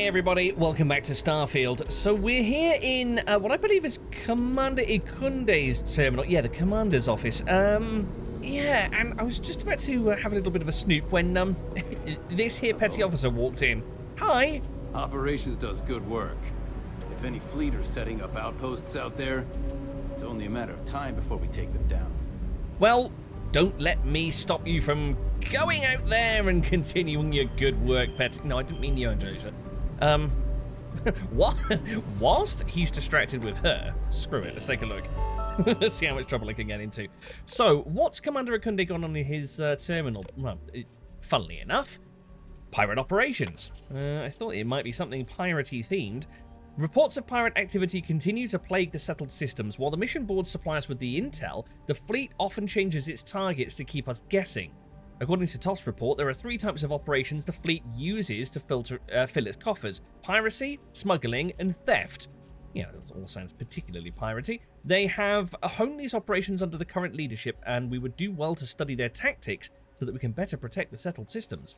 Hey everybody, welcome back to Starfield. So we're here in what I believe is Commander Ikunde's terminal. Yeah, the commander's office. Yeah, and I was just about to have a little bit of a snoop when this here petty officer walked in. Hi. Operations does good work. If any fleet are setting up outposts out there, it's only a matter of time before we take them down. Well, don't let me stop you from going out there and continuing your good work, petty. No, I didn't mean you, Andreja. What? Whilst he's distracted with her, screw it, let's take a look. Let's see how much trouble I can get into. So, what's Commander Ikunde got on his terminal? Well, funnily enough, pirate operations. I thought it might be something piratey themed. Reports of pirate activity continue to plague the settled systems. While the mission board supplies us with the intel, the fleet often changes its targets to keep us guessing. According to Toth's report, there are 3 types of operations the fleet uses to fill its coffers: piracy, smuggling, and theft. Yeah, that all sounds particularly piratey. They have honed these operations under the current leadership, and we would do well to study their tactics so that we can better protect the settled systems.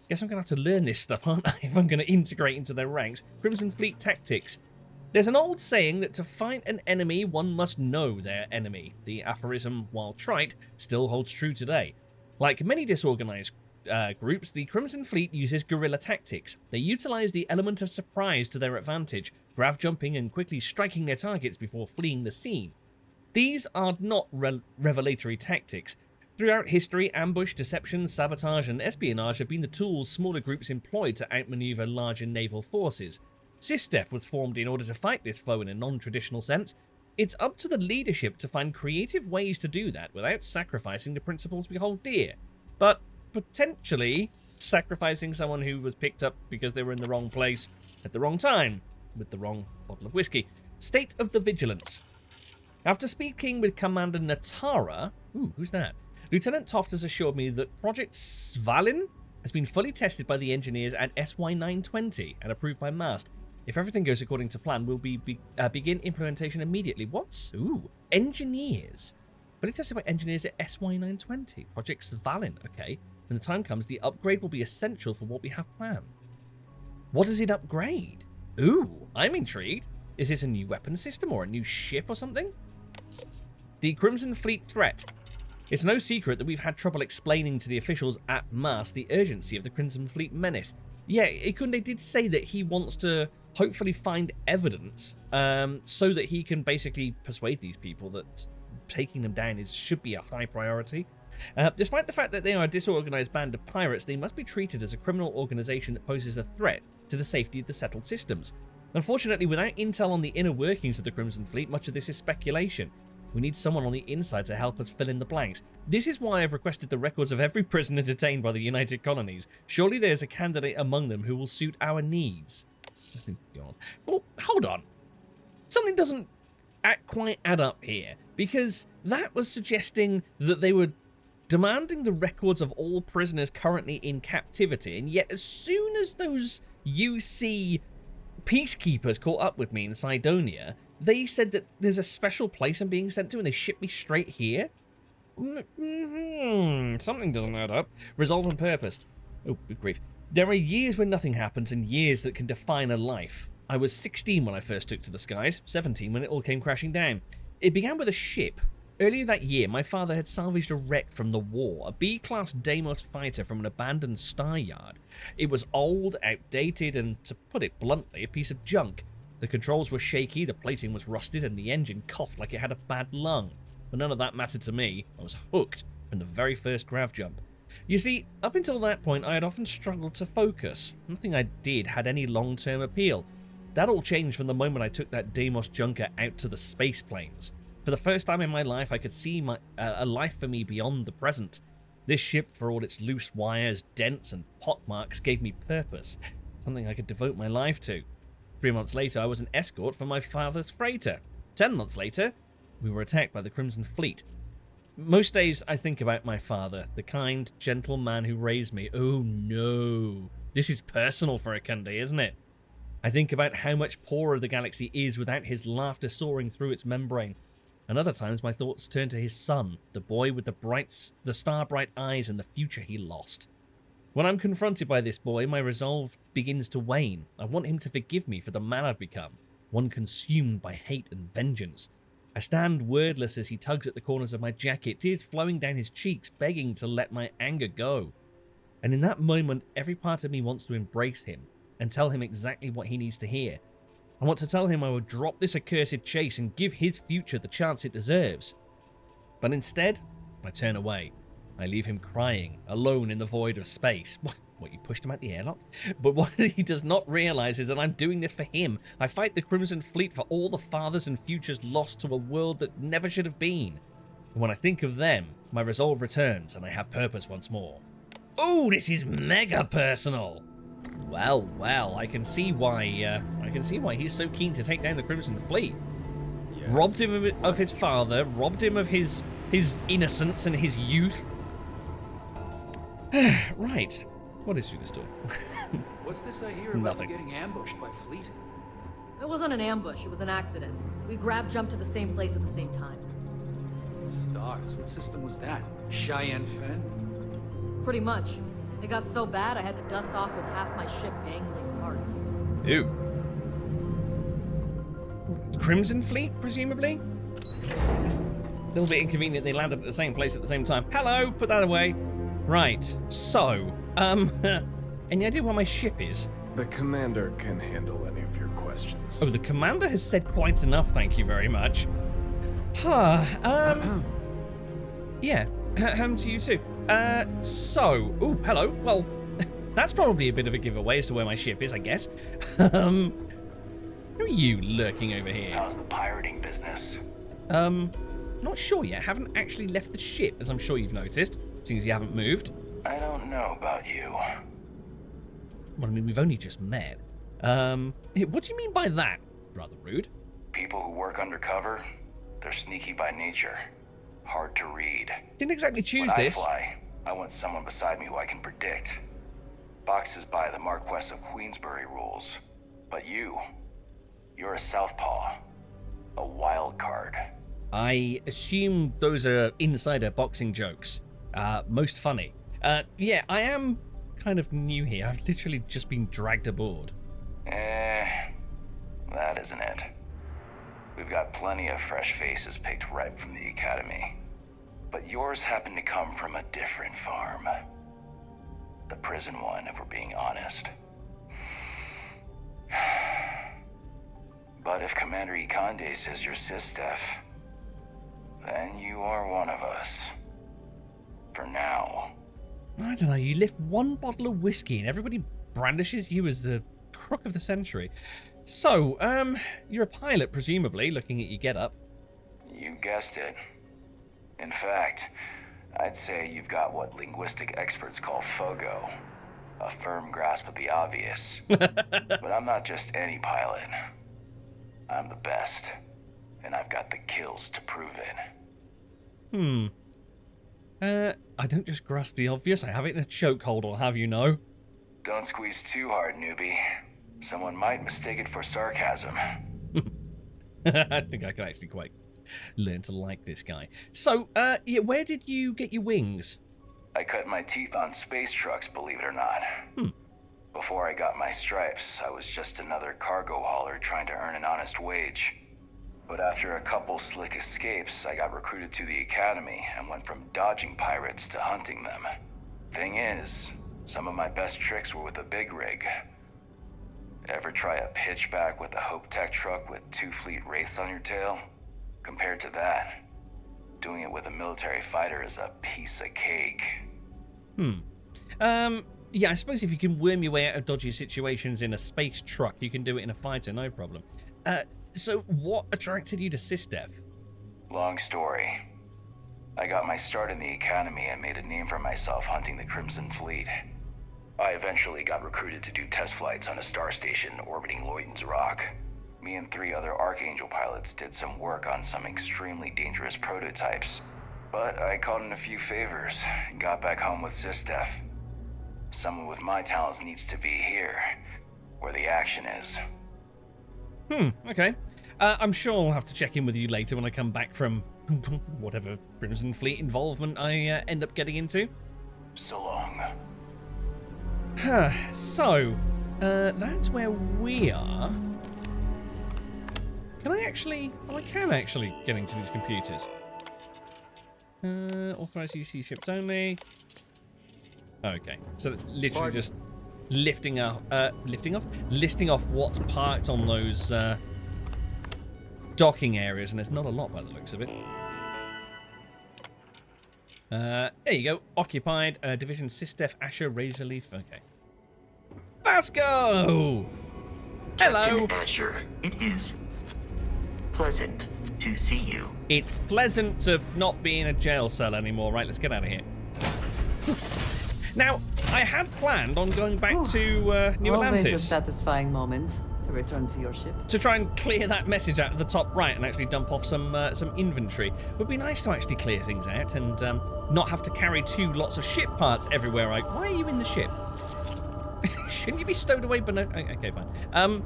Guess I'm going to have to learn this stuff, aren't I, if I'm going to integrate into their ranks. Crimson Fleet tactics. There's an old saying that to fight an enemy, one must know their enemy. The aphorism, while trite, still holds true today. Like many disorganized groups, the Crimson Fleet uses guerrilla tactics. They utilize the element of surprise to their advantage, grav jumping and quickly striking their targets before fleeing the scene. These are not revelatory tactics. Throughout history, ambush, deception, sabotage, and espionage have been the tools smaller groups employed to outmaneuver larger naval forces. SysDef was formed in order to fight this foe in a non-traditional sense. It's up to the leadership to find creative ways to do that without sacrificing the principles we hold dear, but potentially sacrificing someone who was picked up because they were in the wrong place at the wrong time with the wrong bottle of whiskey. State of the Vigilance. After speaking with Commander Natara, who's that? Lieutenant Toft has assured me that Project Svalin has been fully tested by the engineers at SY-920 and approved by MAST. If everything goes according to plan, we'll begin implementation immediately. What? Engineers. Fully tested by engineers at SY-920. Project Svalin. Okay. When the time comes, the upgrade will be essential for what we have planned. What does it upgrade? I'm intrigued. Is this a new weapon system or a new ship or something? The Crimson Fleet threat. It's no secret that we've had trouble explaining to the officials at MAST the urgency of the Crimson Fleet menace. Yeah, Ikunde did say that he wants to hopefully find evidence so that he can basically persuade these people that taking them down should be a high priority. Despite the fact that they are a disorganized band of pirates, they must be treated as a criminal organization that poses a threat to the safety of the settled systems. Unfortunately, without intel on the inner workings of the Crimson Fleet, much of this is speculation. We need someone on the inside to help us fill in the blanks. This is why I've requested the records of every prisoner detained by the United Colonies. Surely there's a candidate among them who will suit our needs. God. Well, hold on. Something doesn't quite add up here, because that was suggesting that they were demanding the records of all prisoners currently in captivity, and yet as soon as those UC peacekeepers caught up with me in Cydonia, they said that there's a special place I'm being sent to and they ship me straight here? Something doesn't add up. Resolve and purpose. Oh, good grief. There are years when nothing happens and years that can define a life. I was 16 when I first took to the skies, 17 when it all came crashing down. It began with a ship. Earlier that year, my father had salvaged a wreck from the war, a B-class Deimos fighter from an abandoned star yard. It was old, outdated, and, to put it bluntly, a piece of junk. The controls were shaky, the plating was rusted, and the engine coughed like it had a bad lung. But none of that mattered to me. I was hooked from the very first grav jump. You see, up until that point, I had often struggled to focus. Nothing I did had any long-term appeal. That all changed from the moment I took that Deimos junker out to the space planes. For the first time in my life, I could see a life for me beyond the present. This ship, for all its loose wires, dents, and pockmarks, gave me purpose. Something I could devote my life to. 3 months later, I was an escort for my father's freighter. 10 months later, we were attacked by the Crimson Fleet. Most days, I think about my father, the kind, gentle man who raised me. Oh no, this is personal for Ikunde, isn't it? I think about how much poorer the galaxy is without his laughter soaring through its membrane. And other times, my thoughts turn to his son, the boy with the star-bright eyes and the future he lost. When I'm confronted by this boy, my resolve begins to wane. I want him to forgive me for the man I've become, one consumed by hate and vengeance. I stand wordless as he tugs at the corners of my jacket, tears flowing down his cheeks, begging to let my anger go. And in that moment, every part of me wants to embrace him and tell him exactly what he needs to hear. I want to tell him I will drop this accursed chase and give his future the chance it deserves. But instead, I turn away. I leave him crying, alone in the void of space. What, you pushed him out the airlock? But what he does not realize is that I'm doing this for him. I fight the Crimson Fleet for all the fathers and futures lost to a world that never should have been. And when I think of them, my resolve returns and I have purpose once more. Ooh, this is mega personal. Well, I can see why he's so keen to take down the Crimson Fleet. Yes. Robbed him of his father, robbed him of his innocence and his youth. Right. What is through this door? What's this I hear about you getting ambushed by Fleet? It wasn't an ambush, it was an accident. We jumped to the same place at the same time. Stars, what system was that? Cheyenne Fen? Pretty much. It got so bad I had to dust off with half my ship dangling parts. Ew. Crimson Fleet, presumably? A little bit inconvenient they landed at the same place at the same time. Hello, put that away. Right, so, any idea where my ship is? The commander can handle any of your questions. Oh, the commander has said quite enough, thank you very much. Yeah, to you too. Ooh, hello. Well, that's probably a bit of a giveaway as to where my ship is, I guess. Who are you lurking over here? How's the pirating business? Not sure yet. Haven't actually left the ship, as I'm sure you've noticed, seeing as you haven't moved. I don't know about you. Well, I mean, we've only just met. What do you mean by that? Rather rude. People who work undercover, they're sneaky by nature. Hard to read. Didn't exactly choose when this. I fly, I want someone beside me who I can predict. Boxes by the Marquess of Queensbury rules. But you're a southpaw. A wild card. I assume those are insider boxing jokes. Most funny. Yeah, I am kind of new here. I've literally just been dragged aboard. That isn't it. We've got plenty of fresh faces picked right from the academy. But yours happen to come from a different farm. The prison one, if we're being honest. But if Commander Ikande says you're Sistef, then you are one of us. For now. I don't know, you lift one bottle of whiskey and everybody brandishes you as the crook of the century. So, you're a pilot, presumably, looking at your getup. You guessed it. In fact, I'd say you've got what linguistic experts call FOGO, a firm grasp of the obvious. But I'm not just any pilot. I'm the best, and I've got the kills to prove it. I don't just grasp the obvious, I have it in a chokehold, I'll have you know. Don't squeeze too hard, newbie. Someone might mistake it for sarcasm. I think I can actually quite learn to like this guy. So, yeah, where did you get your wings? I cut my teeth on space trucks, believe it or not. Before I got my stripes, I was just another cargo hauler trying to earn an honest wage. But after a couple slick escapes, I got recruited to the academy and went from dodging pirates to hunting them. Thing is, some of my best tricks were with a big rig. Ever try a pitchback with a Hope Tech truck with 2 fleet wraiths on your tail? Compared to that, doing it with a military fighter is a piece of cake. Yeah, I suppose if you can worm your way out of dodgy situations in a space truck, you can do it in a fighter, no problem. So what attracted you to Sistef? Long story. I got my start in the academy and made a name for myself hunting the Crimson Fleet. I eventually got recruited to do test flights on a star station orbiting Lloyden's Rock. Me and 3 other Archangel pilots did some work on some extremely dangerous prototypes. But I called in a few favors and got back home with Sistef. Someone with my talents needs to be here, where the action is. Okay. I'm sure I'll have to check in with you later when I come back from whatever Crimson Fleet involvement I end up getting into. So long. So, that's where we are. Can I actually... Oh, I can actually get into these computers. Authorized UC ships only. Okay, so it's literally just listing off what's parked on those docking areas, and there's not a lot by the looks of it. There you go. Occupied. Division Sistef, Asher, Razorleaf. Okay. Vasco! Hello! Captain Asher, it is pleasant to see you. It's pleasant to not be in a jail cell anymore. Right, let's get out of here. Now, I had planned on going back to New Always a Atlantis satisfying moment to return to your ship. to try and clear that message out of the top right and actually dump off some inventory. It would be nice to actually clear things out and not have to carry lots of ship parts everywhere. Why are you in the ship? Shouldn't you be stowed away? But no, okay, fine.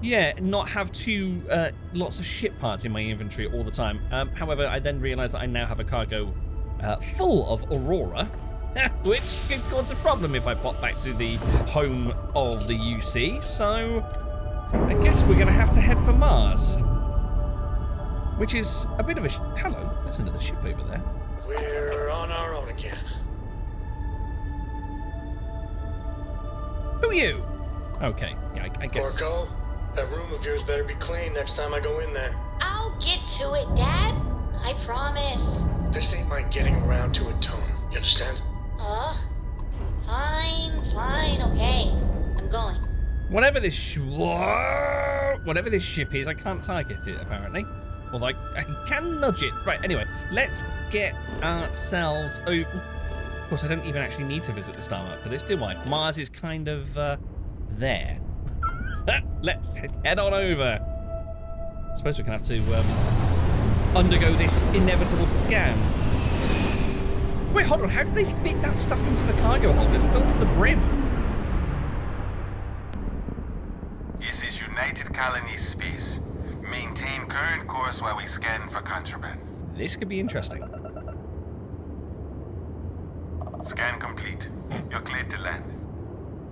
Yeah, not have lots of ship parts in my inventory all the time. However, I then realised that I now have a cargo full of Aurora, which could cause a problem if I pop back to the home of the UC. So I guess we're going to have to head for Mars, which is a bit of a... Hello, there's another ship over there. We're on our own again. Who are you? Okay, yeah, I guess... Porco, that room of yours better be clean next time I go in there. I'll get to it, Dad. I promise. This ain't my getting around to it tone. You understand? Fine, okay. I'm going. Whatever this ship is, I can't target it, apparently. Although I can nudge it. Right, anyway, let's get ourselves over... Of course, I don't even actually need to visit the star map for this, do I? Mars is kind of there. Let's head on over. I suppose we're going to have to undergo this inevitable scan. Wait, hold on. How did they fit that stuff into the cargo hold? It's filled to the brim. This is United Colony Space. Maintain current course while we scan for contraband. This could be interesting. Scan complete. You're cleared to land.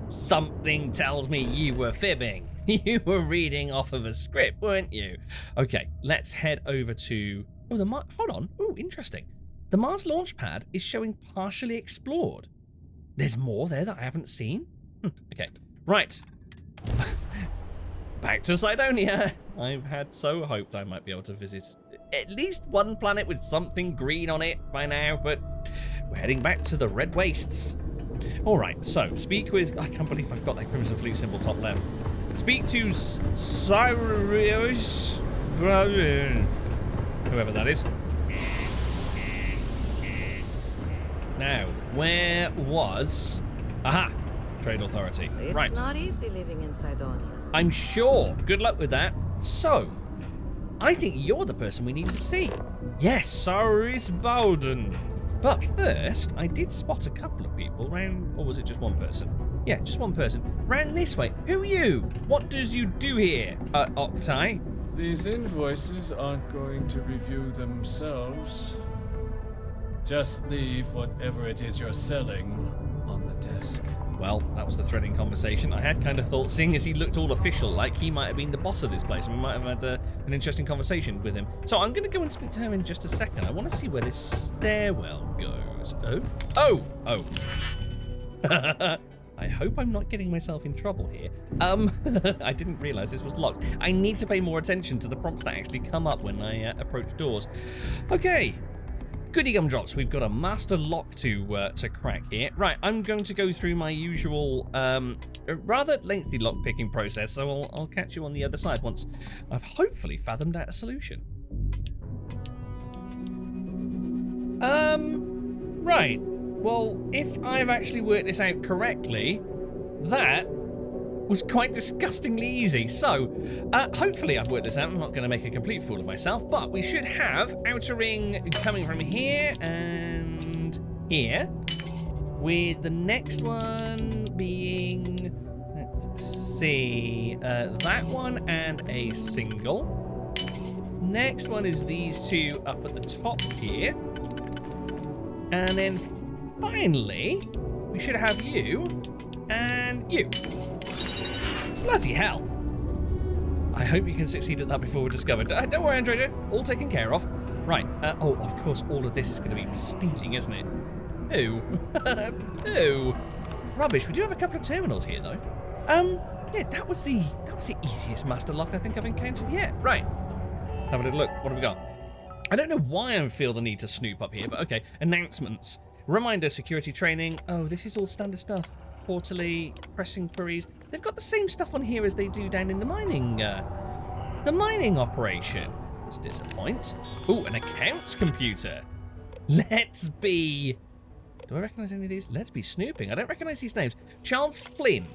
Something tells me you were fibbing. You were reading off of a script, weren't you? Okay, let's head over to... Oh, hold on. Oh, interesting. The Mars launch pad is showing partially explored. There's more there that I haven't seen? Okay, right. Back to Cydonia. I've had so hoped I might be able to visit at least one planet with something green on it by now, but we're heading back to the Red Wastes. All right, so speak with... I can't believe I've got that Crimson Fleet symbol top left. Speak to Saoirse Bowden, whoever that is. Now, where was... Aha! Trade Authority. It's right. not easy living in Cydonia. I'm sure. Good luck with that. So, I think you're the person we need to see. Yes, Saoirse Bowden. But first, I did spot a couple of people round... Or was it just one person? Yeah, just one person. Round this way. Who are you? What does you do here, Octai? These invoices aren't going to review themselves. Just leave whatever it is you're selling on the desk. Well, that was the threading conversation. I had kind of thought, seeing as he looked all official, like he might have been the boss of this place, and we might have had an interesting conversation with him. So I'm going to go and speak to her in just a second. I want to see where this stairwell goes. Oh! I hope I'm not getting myself in trouble here. I didn't realize this was locked. I need to pay more attention to the prompts that actually come up when I approach doors. Okay. Goody gumdrops, we've got a master lock to crack here. Right, I'm going to go through my usual rather lengthy lock-picking process, so I'll catch you on the other side once I've hopefully fathomed out a solution. Right. Well, if I've actually worked this out correctly, that was quite disgustingly easy. So, hopefully I've worked this out. I'm not going to make a complete fool of myself, but we should have outer ring coming from here and here, with the next one being, let's see, that one and a single. Next one is these two up at the top here. And then finally, we should have you and you. Bloody hell. I hope you can succeed at that before we're discovered. Don't worry, Andreja. All taken care of. Right. Oh, of course, all of this is going to be stealing, isn't it? Ooh. Ooh. Rubbish. We do have a couple of terminals here, though. Yeah, that was the easiest master lock I think I've encountered yet. Right. Have a little look. What have we got? I don't know why I feel the need to snoop up here, but okay. Announcements. Reminder, security training. Oh, this is all standard stuff. Quarterly, press inquiries. They've got the same stuff on here as they do down in the mining operation. Let's disappoint. Ooh, an accounts computer. Let's be... Do I recognize any of these? Let's be snooping. I don't recognize these names. Charles Flynn.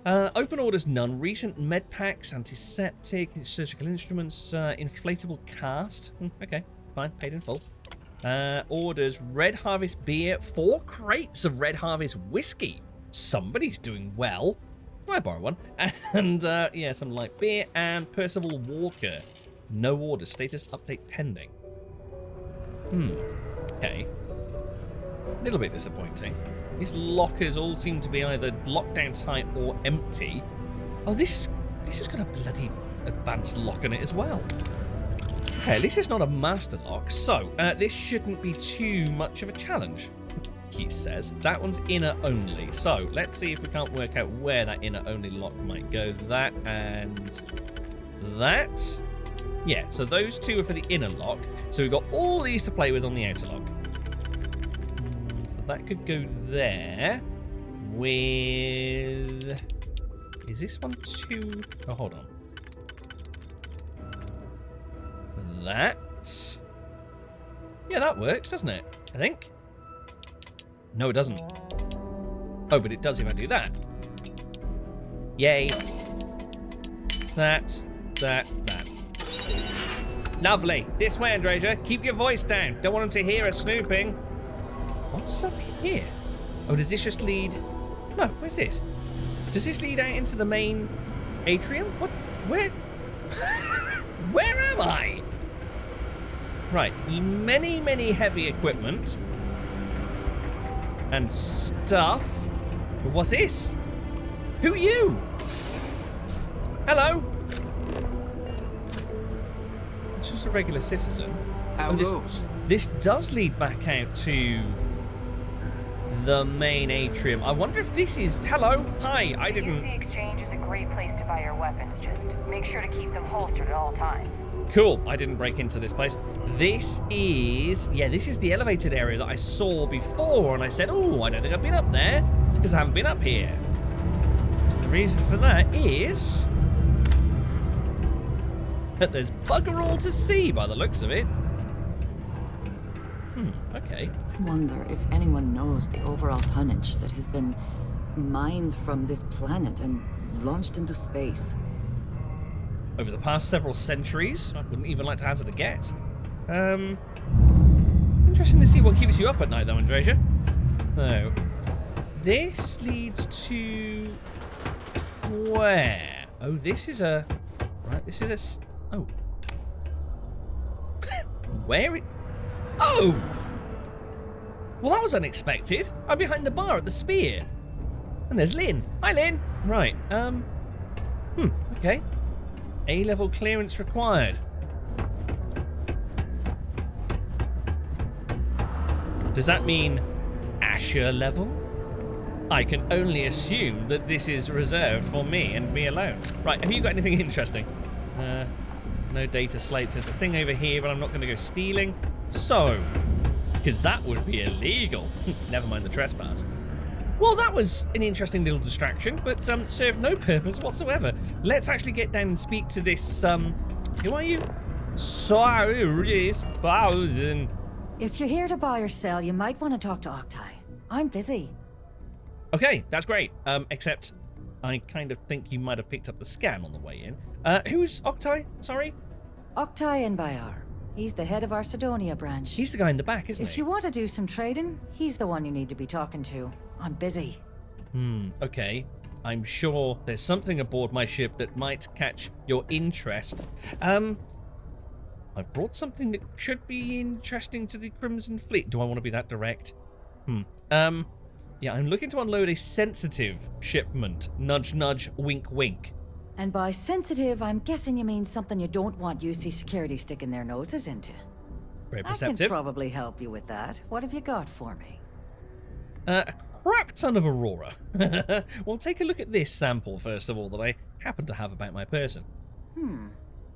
Open orders, none. Recent med packs, antiseptic, surgical instruments, inflatable cast. Okay, fine, paid in full. Orders, Red Harvest beer, 4 crates of Red Harvest whiskey. Somebody's doing well. Can I borrow one? And, yeah, some light beer and Percival Walker. No orders, status update pending. Okay. A little bit disappointing. These lockers all seem to be either locked down tight or empty. Oh, this has got a bloody advanced lock on it as well. Okay, at least it's not a master lock, so this shouldn't be too much of a challenge, he says. That one's inner only, so let's see if we can't work out where that inner only lock might go. That and that. Yeah, so those two are for the inner lock. So we've got all these to play with on the outer lock. That could go there with... Is this one too... Oh, hold on. That... Yeah, that works, doesn't it? I think. No, it doesn't. Oh, but it does if I do that. Yay. That. Lovely. This way, Andreja. Keep your voice down. Don't want them to hear us snooping. What's up here? Oh, does this just lead... No, where's this? Does this lead out into the main atrium? What? Where? Where am I? Right, many, many heavy equipment. And stuff. But what's this? Who are you? Hello? It's just a regular citizen. How goes? This does lead back out to the main atrium. I wonder if this is... Hello? Hi, I didn't... UC Exchange is a great place to buy your weapons. Just make sure to keep them holstered at all times. Cool. I didn't break into this place. This is... Yeah, this is the elevated area that I saw before, and I said, oh, I don't think I've been up there. It's because I haven't been up here. The reason for that is... that there's bugger all to see by the looks of it. Okay. I wonder if anyone knows the overall tonnage that has been mined from this planet and launched into space. Over the past several centuries, I wouldn't even like to hazard a guess. Interesting to see what keeps you up at night, though, Andreja. So, this leads to where? Oh, this is a... Right, this is a... Oh. Where it... Oh! Well, that was unexpected. I'm behind the bar at the Spear. And there's Lynn. Hi, Lynn. Right, okay. A-level clearance required. Does that mean Asher level? I can only assume that this is reserved for me and me alone. Right, have you got anything interesting? No data slates. There's a thing over here, but I'm not going to go stealing. So, because that would be illegal. Never mind the trespass. Well, that was an interesting little distraction, but served no purpose whatsoever. Let's actually get down and speak to this, who are you? Saoirse Bowden. If you're here to buy or sell, you might want to talk to Octai. I'm busy. Okay, that's great. Except I kind of think you might have picked up the scam on the way in. Who's Octai? Sorry? Octai and Bayar. He's the head of our Sidonia branch. He's the guy in the back, isn't he? If you want to do some trading, he's the one you need to be talking to. I'm busy. Okay. I'm sure there's something aboard my ship that might catch your interest. I've brought something that should be interesting to the Crimson Fleet. Do I want to be that direct? Yeah, I'm looking to unload a sensitive shipment. Nudge, nudge, wink, wink. And by sensitive, I'm guessing you mean something you don't want UC security sticking their noses into. Very I perceptive. can probably help you with that. What have you got for me? A crap ton of Aurora. Well, take a look at this sample, first of all, that I happen to have about my person.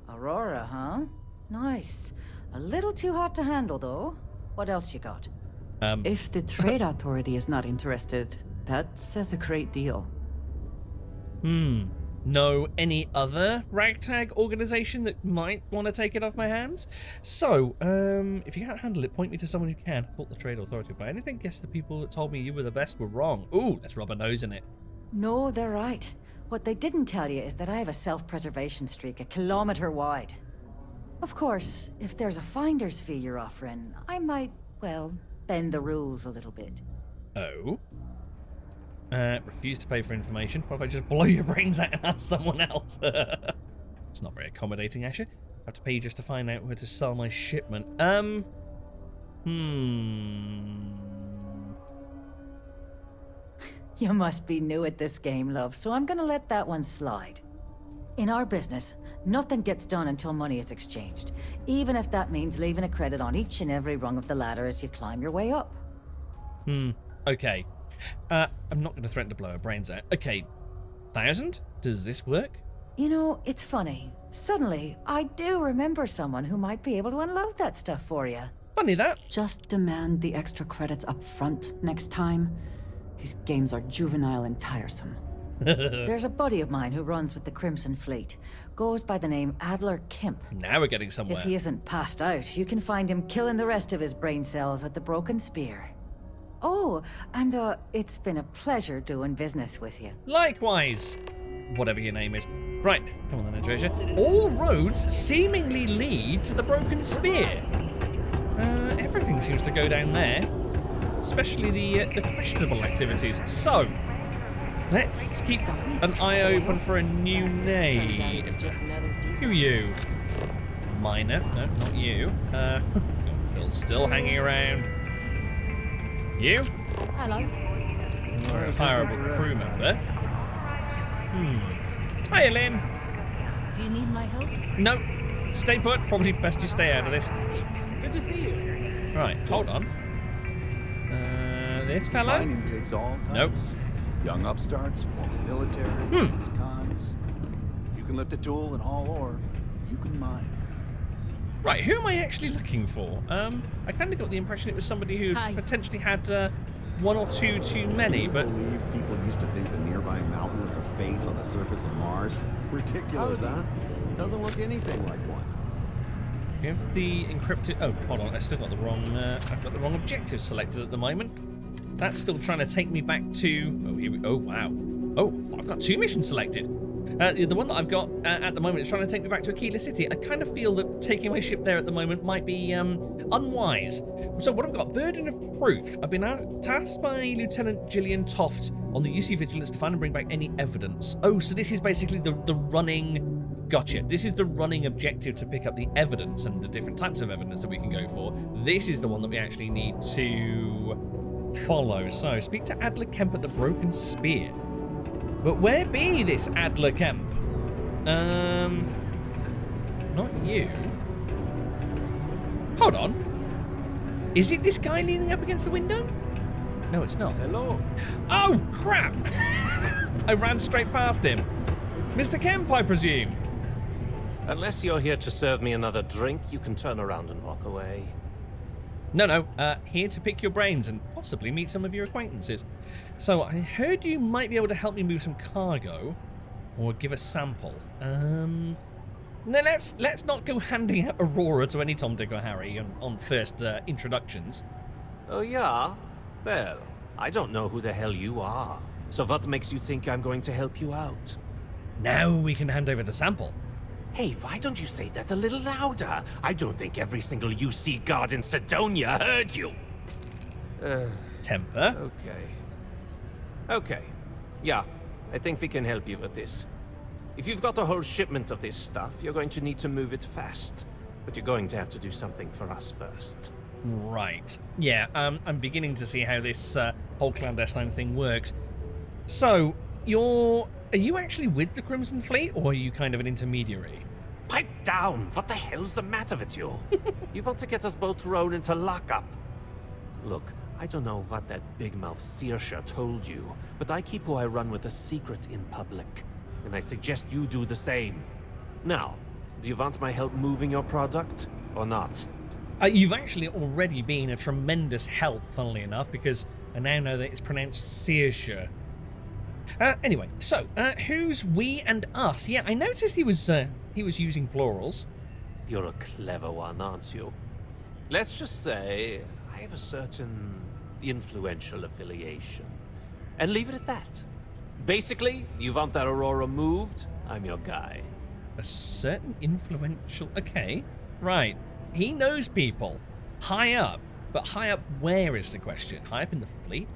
Aurora, huh? Nice. A little too hot to handle, though. What else you got? If the Trade Authority is not interested, that says a great deal. Know any other ragtag organization that might want to take it off my hands? So, if you can't handle it, point me to someone who can. Fault the Trade Authority by anything. Guess the people that told me you were the best were wrong. Ooh, let's rub a nose in it. No, they're right. What they didn't tell you is that I have a self-preservation streak 1 kilometer wide. Of course, if there's a finder's fee you're offering, I might, well, bend the rules a little bit. Oh? Refuse to pay for information. What if I just blow your brains out and ask someone else? It's not very accommodating, Asher. I have to pay you just to find out where to sell my shipment. You must be new at this game, love, so I'm gonna let that one slide. In our business, nothing gets done until money is exchanged, even if that means leaving a credit on each and every rung of the ladder as you climb your way up. Okay. I'm not going to threaten to blow her brains out. Okay, 1,000? Does this work? You know, it's funny. Suddenly, I do remember someone who might be able to unload that stuff for you. Funny that. Just demand the extra credits up front next time. These games are juvenile and tiresome. There's a buddy of mine who runs with the Crimson Fleet. Goes by the name Adler Kemp. Now we're getting somewhere. If he isn't passed out, you can find him killing the rest of his brain cells at the Broken Spear. Oh, and it's been a pleasure doing business with you. Likewise, whatever your name is. Right, come on then, Andreja. All roads seemingly lead to the Broken Spear. Everything seems to go down there, especially the questionable activities. So, let's keep an eye open for a new name. Who are you? Minor? No, not you. Still hanging around. You? Hello. You're a fireable crew member. Hiya, Lynn. Do you need my help? No. Stay put. Probably best you stay out of this. Good to see you. Right, hold on. This fellow? Mining takes all types. Young upstarts, former military, cons. You can lift a tool and haul ore. You can mine. Right, who am I actually looking for? I kind of got the impression it was somebody who potentially had one or two too many, but... Can you believe people used to think the nearby mountain was a face on the surface of Mars? Ridiculous, huh? Doesn't look anything like one. You have the encrypted... Oh, hold on, I still got the wrong... I've got the wrong objective selected at the moment. That's still trying to take me back to... Oh, here we... Oh, wow. Oh, I've got 2 missions selected. The one that I've got at the moment is trying to take me back to Aquila City. I kind of feel that taking my ship there at the moment might be unwise. So what I've got, burden of proof. I've been tasked by Lieutenant Gillian Toft on the UC Vigilance to find and bring back any evidence. Oh, so this is basically the running... Gotcha. This is the running objective to pick up the evidence and the different types of evidence that we can go for. This is the one that we actually need to follow. So, speak to Adler Kemp at the Broken Spear. But where be this Adler Kemp? Not you. Hold on. Is it this guy leaning up against the window? No, it's not. Hello. Oh, crap! I ran straight past him. Mr. Kemp, I presume. Unless you're here to serve me another drink, you can turn around and walk away. No, here to pick your brains and possibly meet some of your acquaintances. So I heard you might be able to help me move some cargo, or give a sample. No, let's not go handing out Aurora to any Tom, Dick, or Harry on first introductions. Oh yeah? Well, I don't know who the hell you are. So what makes you think I'm going to help you out? Now we can hand over the sample. Hey, why don't you say that a little louder? I don't think every single UC guard in Sidonia heard you. Temper. Okay. Yeah, I think we can help you with this. If you've got a whole shipment of this stuff, you're going to need to move it fast. But you're going to have to do something for us first. Right. Yeah, I'm beginning to see how this whole clandestine thing works. So, are you actually with the Crimson Fleet, or are you kind of an intermediary? Pipe down! What the hell's the matter with you? You want to get us both thrown into lockup? Look, I don't know what that big mouth Saoirse told you, but I keep who I run with a secret in public, and I suggest you do the same. Now, do you want my help moving your product, or not? You've actually already been a tremendous help, funnily enough, because I now know that it's pronounced Saoirse. Anyway, so, who's we and us? Yeah, I noticed he was using plurals. You're a clever one, aren't you? Let's just say I have a certain influential affiliation. And leave it at that. Basically, you want that Aurora moved, I'm your guy. A certain influential... Okay, right. He knows people. High up. But high up where is the question? High up in the fleet?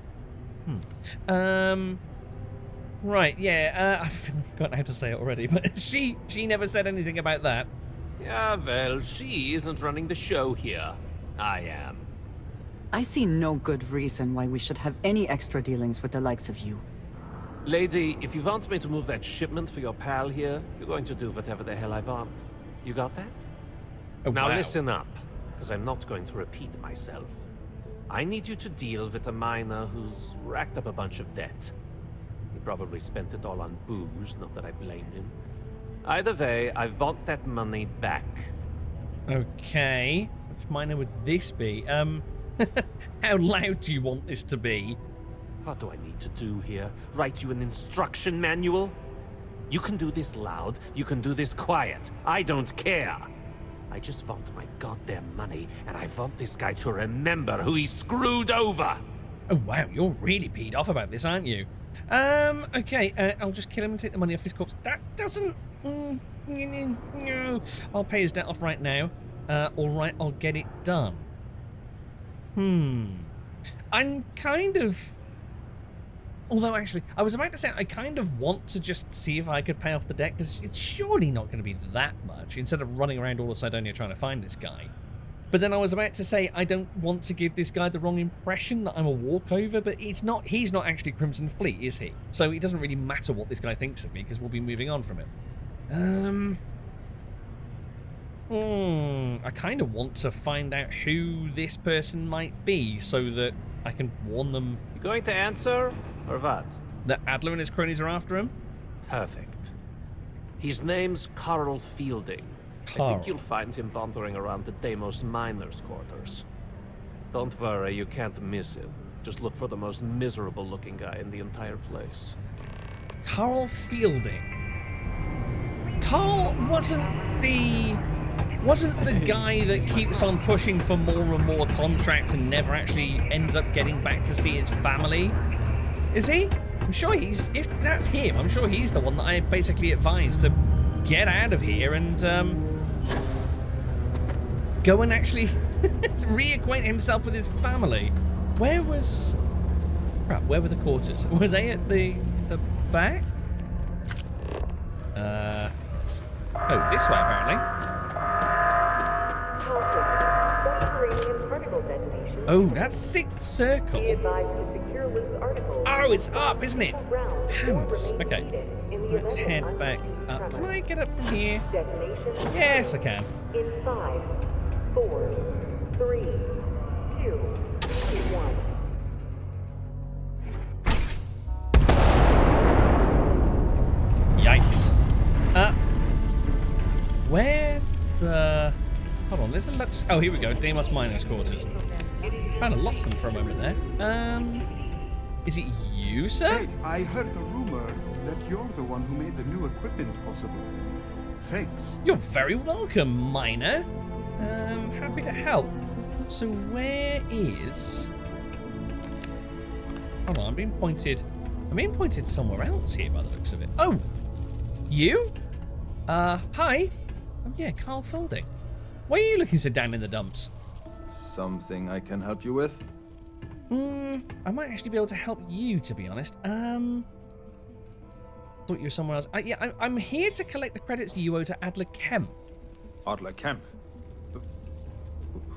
Right, yeah, I've forgotten how to say it already, but she never said anything about that. Yeah, well, she isn't running the show here. I am. I see no good reason why we should have any extra dealings with the likes of you. Lady, if you want me to move that shipment for your pal here, you're going to do whatever the hell I want. You got that? Oh, now wow. listen up, because I'm not going to repeat myself. I need you to deal with a miner who's racked up a bunch of debt. He probably spent it all on booze, not that I blame him. Either way, I want that money back. Okay. Which miner would this be? How loud do you want this to be? What do I need to do here? Write you an instruction manual? You can do this loud, you can do this quiet. I don't care. I just want my goddamn money, and I want this guy to remember who he screwed over. Oh wow, you're really peed off about this, aren't you? Okay, I'll just kill him and take the money off his corpse. That doesn't... no. I'll pay his debt off right now. Alright, I'll get it done. I'm kind of... Although, actually, I was about to say I kind of want to just see if I could pay off the debt, because it's surely not going to be that much, instead of running around all of Cydonia trying to find this guy. But then I was about to say I don't want to give this guy the wrong impression that I'm a walkover, but he's not actually Crimson Fleet, is he? So it doesn't really matter what this guy thinks of me, because we'll be moving on from him. I kind of want to find out who this person might be, so that I can warn them. You going to answer, or what? That Adler and his cronies are after him? Perfect. His name's Karl Fielding. Karl. I think you'll find him wandering around the Deimos miners' quarters. Don't worry, you can't miss him. Just look for the most miserable-looking guy in the entire place. Karl Fielding. Karl wasn't the guy that keeps on pushing for more and more contracts and never actually ends up getting back to see his family? Is he? I'm sure if that's him, I'm sure he's the one that I basically advised to get out of here and, go and actually reacquaint himself with his family. Where were the quarters? Were they at the back? Oh, this way apparently. Oh, that's Sixth Circle. Oh, it's up, isn't it? Pants. Okay. Let's head back up. Can I get up from here? Yes, I can. In 5, 4, 3, 2, 1. Yikes. Where the... Hold on, there's a lot... Oh, here we go. Deimos Miners' Quarters. Kind of lost them for a moment there. Is it you, sir? Hey, I heard the rumor that you're the one who made the new equipment possible. Thanks. You're very welcome, Miner. Happy to help. So where is... Hold on, I'm being pointed somewhere else here by the looks of it. Oh! You? Hi. Oh yeah, Karl Fielding. Why are you looking so down in the dumps? Something I can help you with? I might actually be able to help you, to be honest. Thought you were somewhere else. Yeah, I'm here to collect the credits you owe to Adler Kemp. Adler Kemp?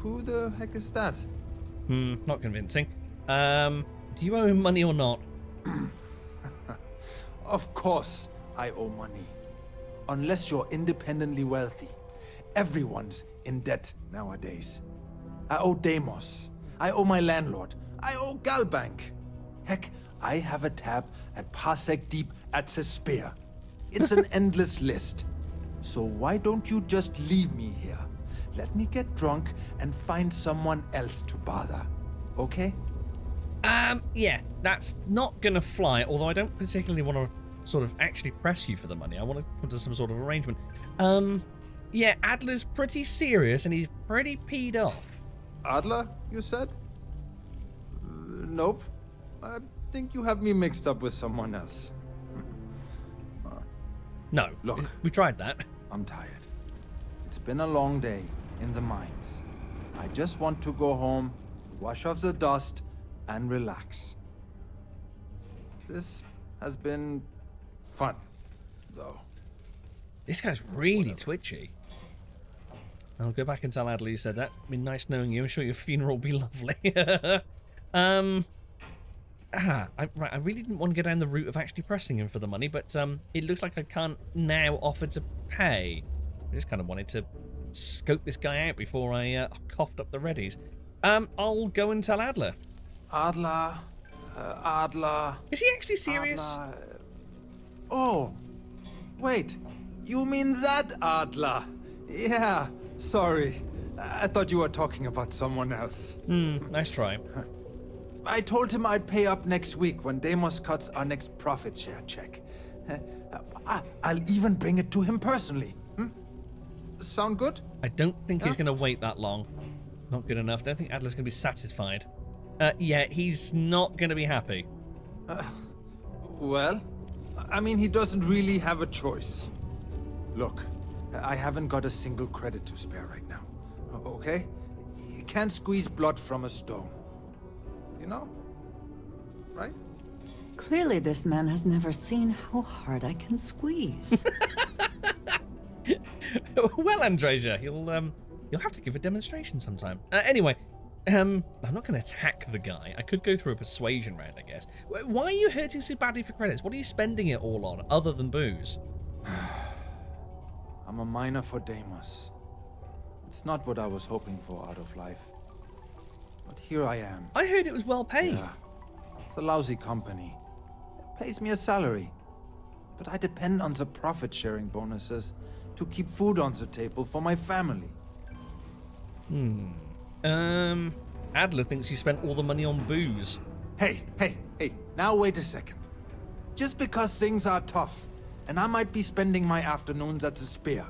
Who the heck is that? Not convincing. Do you owe him money or not? Of course I owe money. Unless you're independently wealthy. Everyone's in debt nowadays. I owe Deimos. I owe my landlord. I owe Galbank. Heck, I have a tab at Parsec Deep at Cespear. It's an endless list. So why don't you just leave me here? Let me get drunk and find someone else to bother. Okay? Yeah, that's not gonna fly, although I don't particularly want to sort of actually press you for the money. I want to come to some sort of arrangement. Yeah, Adler's pretty serious and he's pretty peed off. Adler, you said? Nope. I think you have me mixed up with someone else. No, look, we tried that. I'm tired. It's been a long day in the mines. I just want to go home, wash off the dust, and relax. This has been fun, though. This guy's really twitchy. I'll go back and tell Adler you said that. It'd been nice knowing you. I'm sure your funeral will be lovely. Right, I really didn't want to go down the route of actually pressing him for the money, but it looks like I can't now offer to pay. I just kind of wanted to scope this guy out before I coughed up the readies. I'll go and tell Adler. Adler. Is he actually serious? Adler. Oh, wait. You mean that Adler? Yeah, sorry. I thought you were talking about someone else. Nice try. I told him I'd pay up next week when Deimos cuts our next profit share check. I'll even bring it to him personally. Sound good? I don't think he's going to wait that long. Not good enough. Don't think Adler's going to be satisfied. Yeah, he's not going to be happy. Well, I mean, he doesn't really have a choice. Look, I haven't got a single credit to spare right now. Okay? You can't squeeze blood from a stone. You know? Right? Clearly this man has never seen how hard I can squeeze. Well, Andreja, you'll have to give a demonstration sometime. Anyway, I'm not going to attack the guy. I could go through a persuasion round, I guess. Why are you hurting so badly for credits? What are you spending it all on, other than booze? I'm a miner for Deimos. It's not what I was hoping for out of life. But here I am. I heard it was well paid. Yeah. It's a lousy company. It pays me a salary. But I depend on the profit-sharing bonuses to keep food on the table for my family. Adler thinks you spent all the money on booze. Hey, now wait a second. Just because things are tough, and I might be spending my afternoons at the Spear,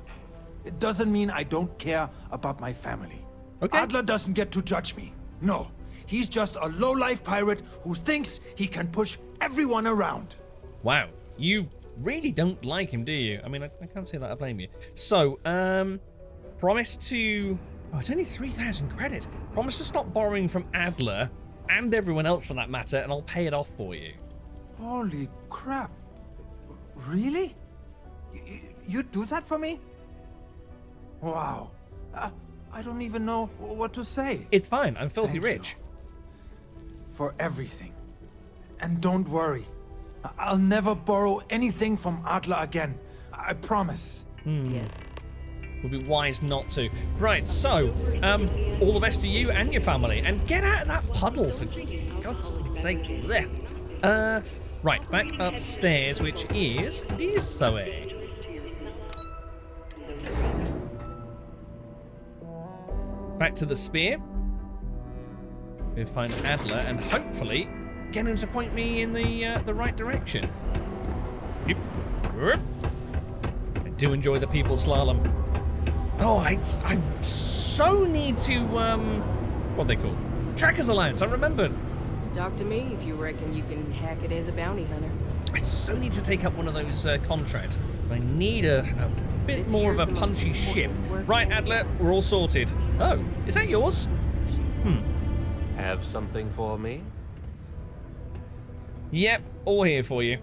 it doesn't mean I don't care about my family. Okay. Adler doesn't get to judge me. No, he's just a low-life pirate who thinks he can push everyone around. Wow, you really don't like him, do you? I mean, I can't say that I blame you. So, promise to... Oh, it's only 3,000 credits. Promise to stop borrowing from Adler, and everyone else for that matter, and I'll pay it off for you. Holy crap. Really? You'd do that for me? Wow. I don't even know what to say. It's fine. I'm filthy Thank rich. You for everything. And don't worry. I'll never borrow anything from Adler again. I promise. Yes. Would be wise not to. Right, so, all the best to you and your family. And get out of that puddle, for God's sake. Blech. Right, back upstairs, which is this way. Back to the Spear. We'll find Adler and hopefully get him to point me in the right direction. Yep. I do enjoy the people slalom. Oh, I so need to, what are they called? Tracker's allowance, I remembered. Talk to me if you reckon you can hack it as a bounty hunter. I so need to take up one of those contracts. I need a bit more of a punchy ship. Right, Adler, we're all sorted. Oh, is that yours? Have something for me? Yep, all here for you.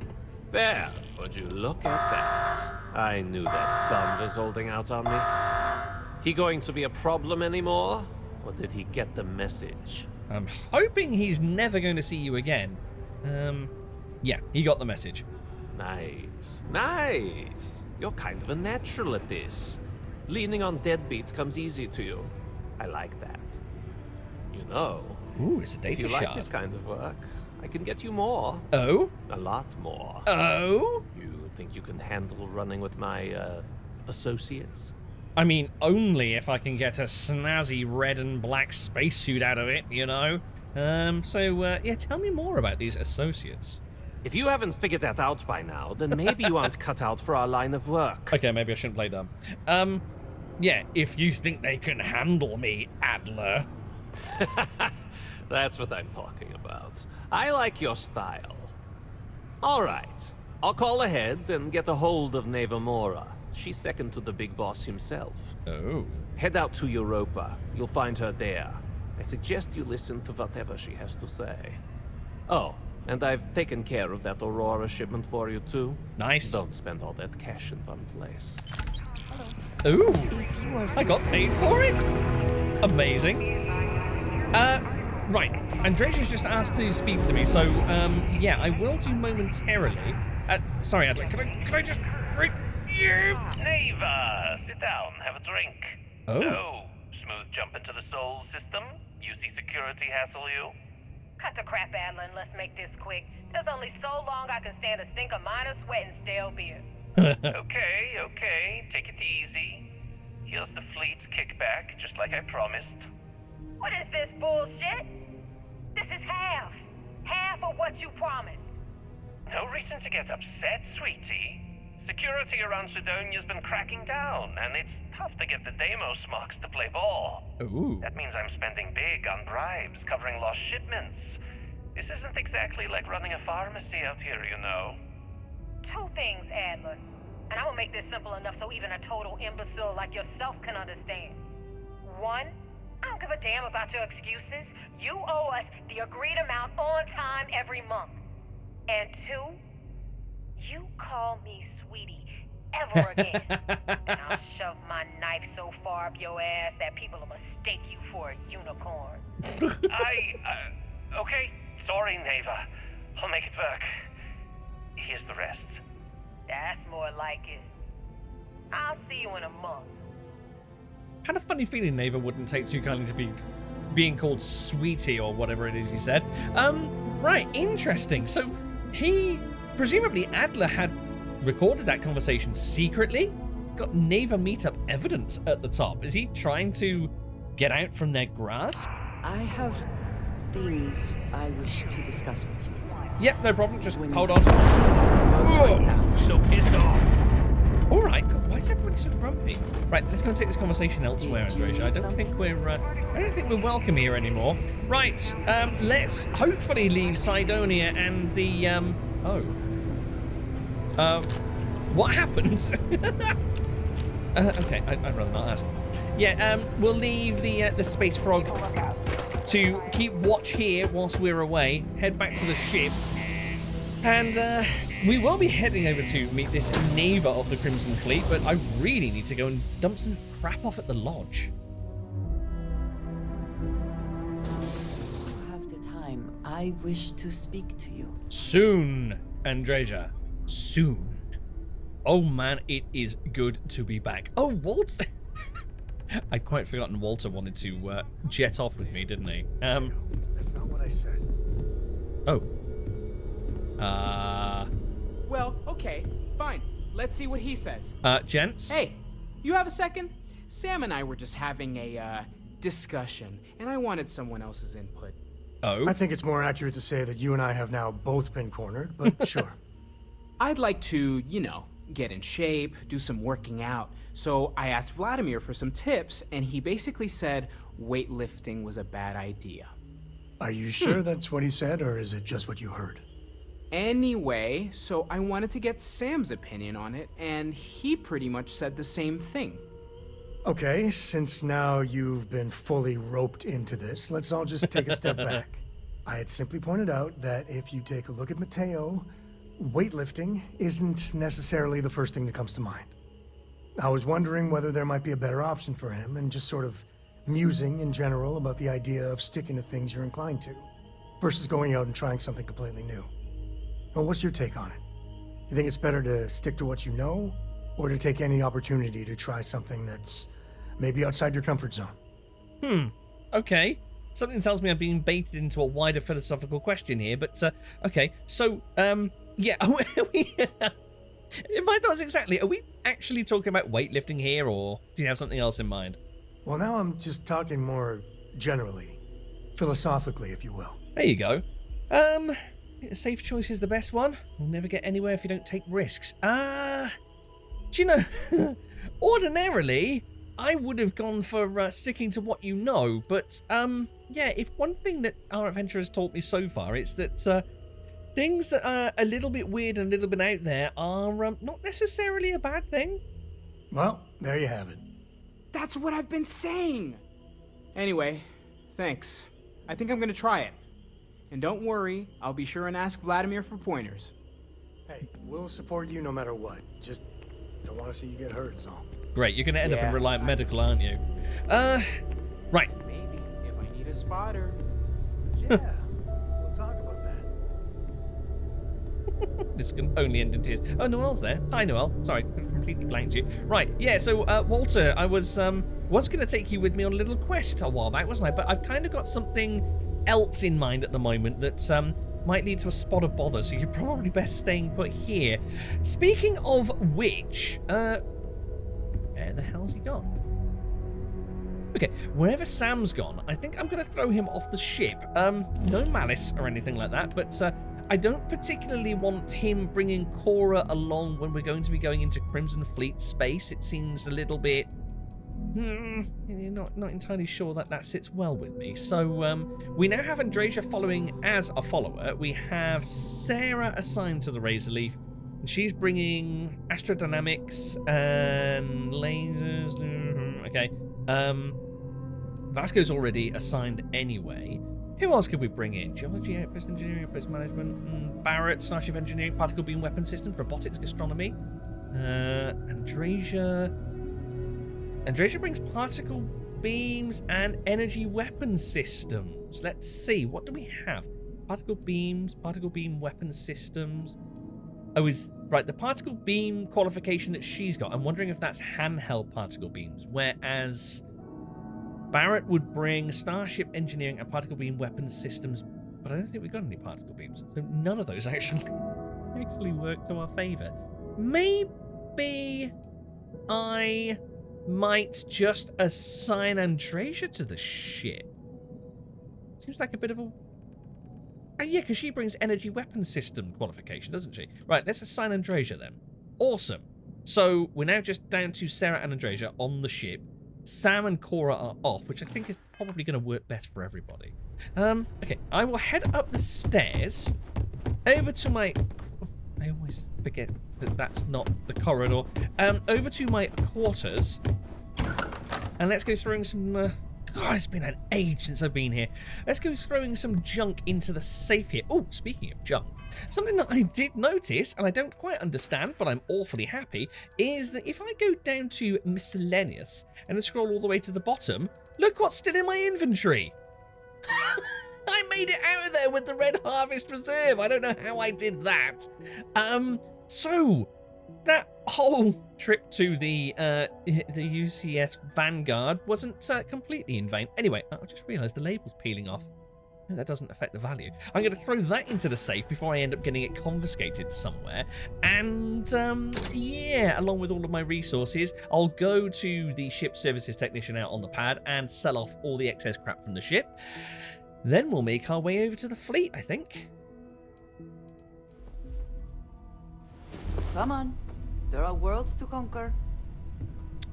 There, would you look at that? I knew that bum was holding out on me. He going to be a problem anymore? Or did he get the message? I'm hoping he's never going to see you again. Yeah, he got the message. Nice. Nice. You're kind of a natural at this. Leaning on deadbeats comes easy to you. I like that. You know, ooh, it's a data if you shard. like this kind of work, I can get you more. Oh? A lot more. Oh? You think you can handle running with my, associates? I mean, only if I can get a snazzy red and black spacesuit out of it, you know? Yeah, tell me more about these associates. If you haven't figured that out by now, then maybe you aren't cut out for our line of work. Okay, maybe I shouldn't play dumb. Yeah, if you think they can handle me, Adler. That's what I'm talking about. I like your style. All right. I'll call ahead and get a hold of Neva Mora. She's second to the big boss himself. Oh. Head out to Europa. You'll find her there. I suggest you listen to whatever she has to say. Oh, and I've taken care of that Aurora shipment for you too. Nice. Don't spend all that cash in one place. Ooh, I got paid for it. Amazing. Right, Andreja's just asked to speak to me, so yeah, I will do momentarily. Sorry, Adler, can I just break you? Neva, sit down, have a drink. Oh. No, smooth jump into the soul system. UC security hassle you. Cut the crap, Adler, and let's make this quick. There's only so long I can stand a stink of minor sweat and stale beer. Okay, take it easy. Here's the fleet kickback, just like I promised. What is this bullshit? This is half. Half of what you promised. No reason to get upset, sweetie. Security around Sidonia's been cracking down, and it's tough to get the Deimos marks to play ball. Ooh. That means I'm spending big on bribes, covering lost shipments. This isn't exactly like running a pharmacy out here, you know. Two things, Adler. And I'm gonna make this simple enough so even a total imbecile like yourself can understand. One, I don't give a damn about your excuses. You owe us the agreed amount on time every month. And two, you call me sweetie ever again. And I'll shove my knife so far up your ass that people will mistake you for a unicorn. Okay, sorry, Neva. I'll make it work. Here's the rest. That's more like it. I'll see you in a month. Had a funny feeling Neva wouldn't take too kindly to be being called sweetie or whatever it is he said. Right, interesting. So presumably Adler had recorded that conversation secretly, got Neva meetup evidence at the top. Is he trying to get out from their grasp? I have things I wish to discuss with you. Yep, no problem. Just hold on. So piss off. All right. God, why is everybody so grumpy? Right, let's go and take this conversation elsewhere, Andreja. I don't think we're welcome here anymore. Right. Let's hopefully leave Sidonia and the what happened? Okay, I'd rather not ask. Yeah. We'll leave the space frog to keep watch here whilst we're away. Head back to the ship. And we will be heading over to meet this Neva of the Crimson Fleet, but I really need to go and dump some crap off at the lodge. You have the time. I wish to speak to you. Soon, Andreja. Soon. Oh man, it is good to be back. Oh, Walter. I'd quite forgotten Walter wanted to jet off with me, didn't he? That's not what I said. Oh. Well, okay, fine. Let's see what he says. Gents? Hey, you have a second? Sam and I were just having a, discussion, and I wanted someone else's input. Oh? I think it's more accurate to say that you and I have now both been cornered, but sure. I'd like to, get in shape, do some working out. So I asked Vladimir for some tips, and he basically said weightlifting was a bad idea. Are you sure that's what he said, or is it just what you heard? Anyway, so I wanted to get Sam's opinion on it, and he pretty much said the same thing. Okay, since now you've been fully roped into this, let's all just take a step back. I had simply pointed out that if you take a look at Mateo, weightlifting isn't necessarily the first thing that comes to mind. I was wondering whether there might be a better option for him, and just sort of musing in general about the idea of sticking to things you're inclined to, versus going out and trying something completely new. Well, what's your take on it? You think it's better to stick to what you know, or to take any opportunity to try something that's maybe outside your comfort zone? Okay. Something tells me I'm being baited into a wider philosophical question here, but okay. So, yeah, are we in my thoughts exactly, are we actually talking about weightlifting here, or do you have something else in mind? Well, now I'm just talking more generally, philosophically, if you will. There you go. A safe choice is the best one. We'll never get anywhere if you don't take risks. Do you know, ordinarily, I would have gone for sticking to what you know, but, yeah, if one thing that our adventure has taught me so far, it's that, things that are a little bit weird and a little bit out there are, not necessarily a bad thing. Well, there you have it. That's what I've been saying! Anyway, thanks. I think I'm gonna try it. And don't worry, I'll be sure and ask Vladimir for pointers. Hey, we'll support you no matter what. Just don't want to see you get hurt is all. Great, you're gonna end up in Reliant Medical, aren't you? Right. Maybe, if I need a spotter. Yeah, we'll talk about that. This can only end in tears. Oh, Noelle's there. Hi, Noelle. Sorry, completely blanked you. Right, yeah, so, Walter, I was gonna take you with me on a little quest a while back, wasn't I? But I've kind of got something else in mind at the moment that might lead to a spot of bother, so you're probably best staying put here. Speaking of which, where the hell's he gone? Okay, wherever Sam's gone, I think I'm going to throw him off the ship. No malice or anything like that, but I don't particularly want him bringing Cora along when we're going to be going into Crimson Fleet space. It seems a little bit... not entirely sure that sits well with me. So we now have Andreja following as a follower. We have Sarah assigned to the Razor Leaf, and she's bringing astrodynamics and lasers. Okay. Vasco's already assigned anyway. Who else could we bring in? Geology, outpost engineering, outpost management, Barrett, starship engineering, particle beam weapon systems, robotics, gastronomy. Andreja brings particle beams and energy weapon systems. Let's see, what do we have? Particle beams, particle beam weapon systems. Oh, is right, the particle beam qualification that she's got, I'm wondering if that's handheld particle beams, whereas Barrett would bring starship engineering and particle beam weapon systems, but I don't think we've got any particle beams. So none of those actually work to our favor. Maybe I might just assign Andreja to the ship. Seems like a bit of a... yeah, because she brings energy weapon system qualification, doesn't she? Right, let's assign Andreja then. Awesome. So we're now just down to Sarah and Andreja on the ship. Sam and Cora are off, which I think is probably going to work best for everybody. Okay, I will head up the stairs over to my... I always forget that that's not the corridor. Over to my quarters. And let's go throwing some... God, it's been an age since I've been here. Let's go throwing some junk into the safe here. Oh, speaking of junk, something that I did notice, and I don't quite understand, but I'm awfully happy, is that if I go down to miscellaneous and then scroll all the way to the bottom, look what's still in my inventory. I made it out of there with the Red Harvest Reserve. I don't know how I did that. So that whole trip to the UCS Vanguard wasn't completely in vain. Anyway, I just realised the label's peeling off. No, that doesn't affect the value. I'm going to throw that into the safe before I end up getting it confiscated somewhere. And, yeah, along with all of my resources, I'll go to the ship services technician out on the pad and sell off all the excess crap from the ship. Then we'll make our way over to the fleet, I think. Come on. There are worlds to conquer.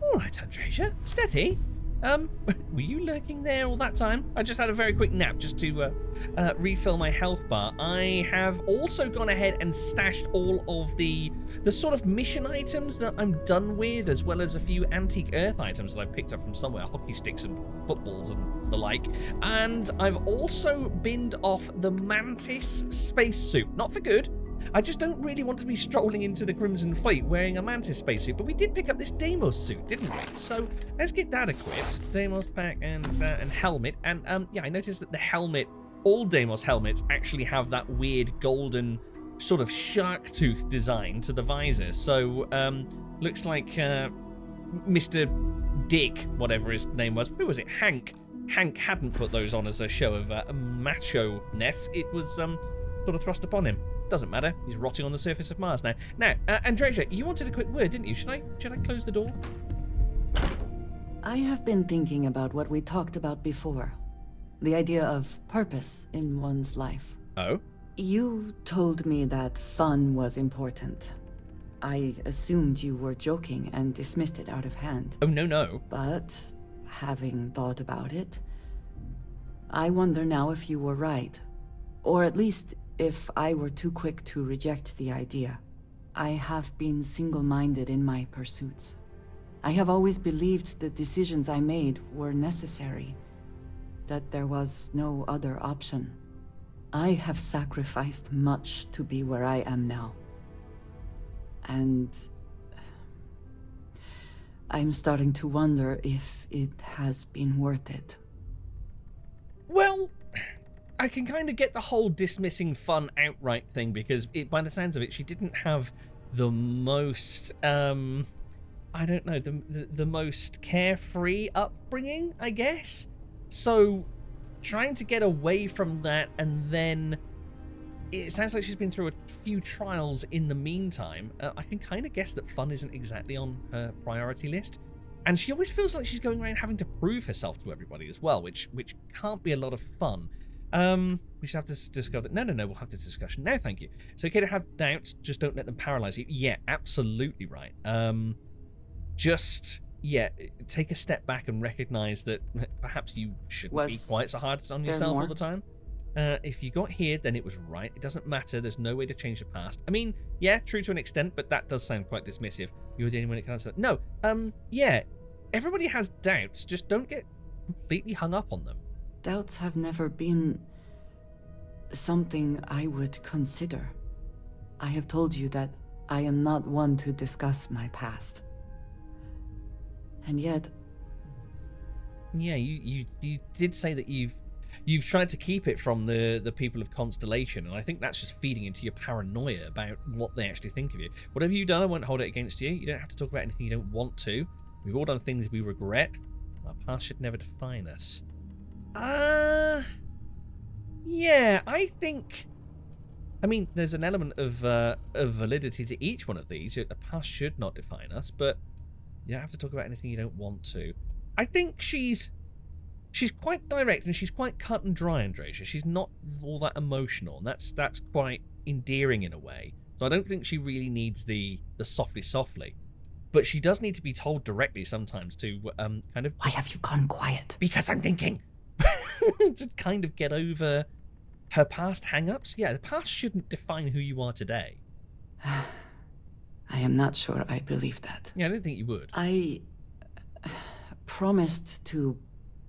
All right, Andreja. Steady. Were you lurking there all that time? I just had a very quick nap just to refill my health bar. I have also gone ahead and stashed all of the sort of mission items that I'm done with, as well as a few antique Earth items that I've picked up from somewhere, hockey sticks and footballs and the like. And I've also binned off the Mantis spacesuit. Not for good. I just don't really want to be strolling into the Crimson Fleet wearing a Mantis spacesuit, but we did pick up this Deimos suit, didn't we? So let's get that equipped. Deimos pack and helmet. And yeah, I noticed that the helmet, all Deimos helmets actually have that weird golden sort of shark tooth design to the visor. So looks like Mr. Dick, whatever his name was, who was it? Hank hadn't put those on as a show of macho-ness. It was sort of thrust upon him. Doesn't matter. He's rotting on the surface of Mars now. Now, Andreja, you wanted a quick word, didn't you? Should I close the door? I have been thinking about what we talked about before. The idea of purpose in one's life. Oh? You told me that fun was important. I assumed you were joking and dismissed it out of hand. Oh, no. But, having thought about it, I wonder now if you were right. Or at least, if I were too quick to reject the idea. I have been single-minded in my pursuits. I have always believed the decisions I made were necessary, that there was no other option. I have sacrificed much to be where I am now. And I'm starting to wonder if it has been worth it. Well, I can kind of get the whole dismissing fun outright thing, because by the sounds of it, she didn't have the most, I don't know, the most carefree upbringing, I guess? So, trying to get away from that, and then it sounds like she's been through a few trials in the meantime. I can kind of guess that fun isn't exactly on her priority list. And she always feels like she's going around having to prove herself to everybody as well, which can't be a lot of fun. We should have to discover that. No, we'll have this discussion. No, thank you. It's okay to have doubts, just don't let them paralyze you. Yeah, absolutely right. Take a step back and recognize that perhaps you shouldn't be quite so hard on yourself all the time. If you got here, then it was right. It doesn't matter. There's no way to change the past. I mean, yeah, true to an extent, but that does sound quite dismissive. You're the only one that can answer that. No, yeah, everybody has doubts. Just don't get completely hung up on them. Doubts have never been something I would consider. I have told you that I am not one to discuss my past. And yet... Yeah, you did say that you've tried to keep it from the people of Constellation, and I think that's just feeding into your paranoia about what they actually think of you. Whatever you've done, I won't hold it against you. You don't have to talk about anything you don't want to. We've all done things we regret. Our past should never define us. Yeah, I think... I mean, there's an element of validity to each one of these. A past should not define us, but you don't have to talk about anything you don't want to. I think she's quite direct and she's quite cut and dry, Andreja. She's not all that emotional, and that's quite endearing in a way. So I don't think she really needs the softly. But she does need to be told directly sometimes to kind of... Why have you gone quiet? Because I'm thinking. To kind of get over her past hang-ups. Yeah, the past shouldn't define who you are today. I am not sure I believe that. Yeah, I don't think you would. I promised to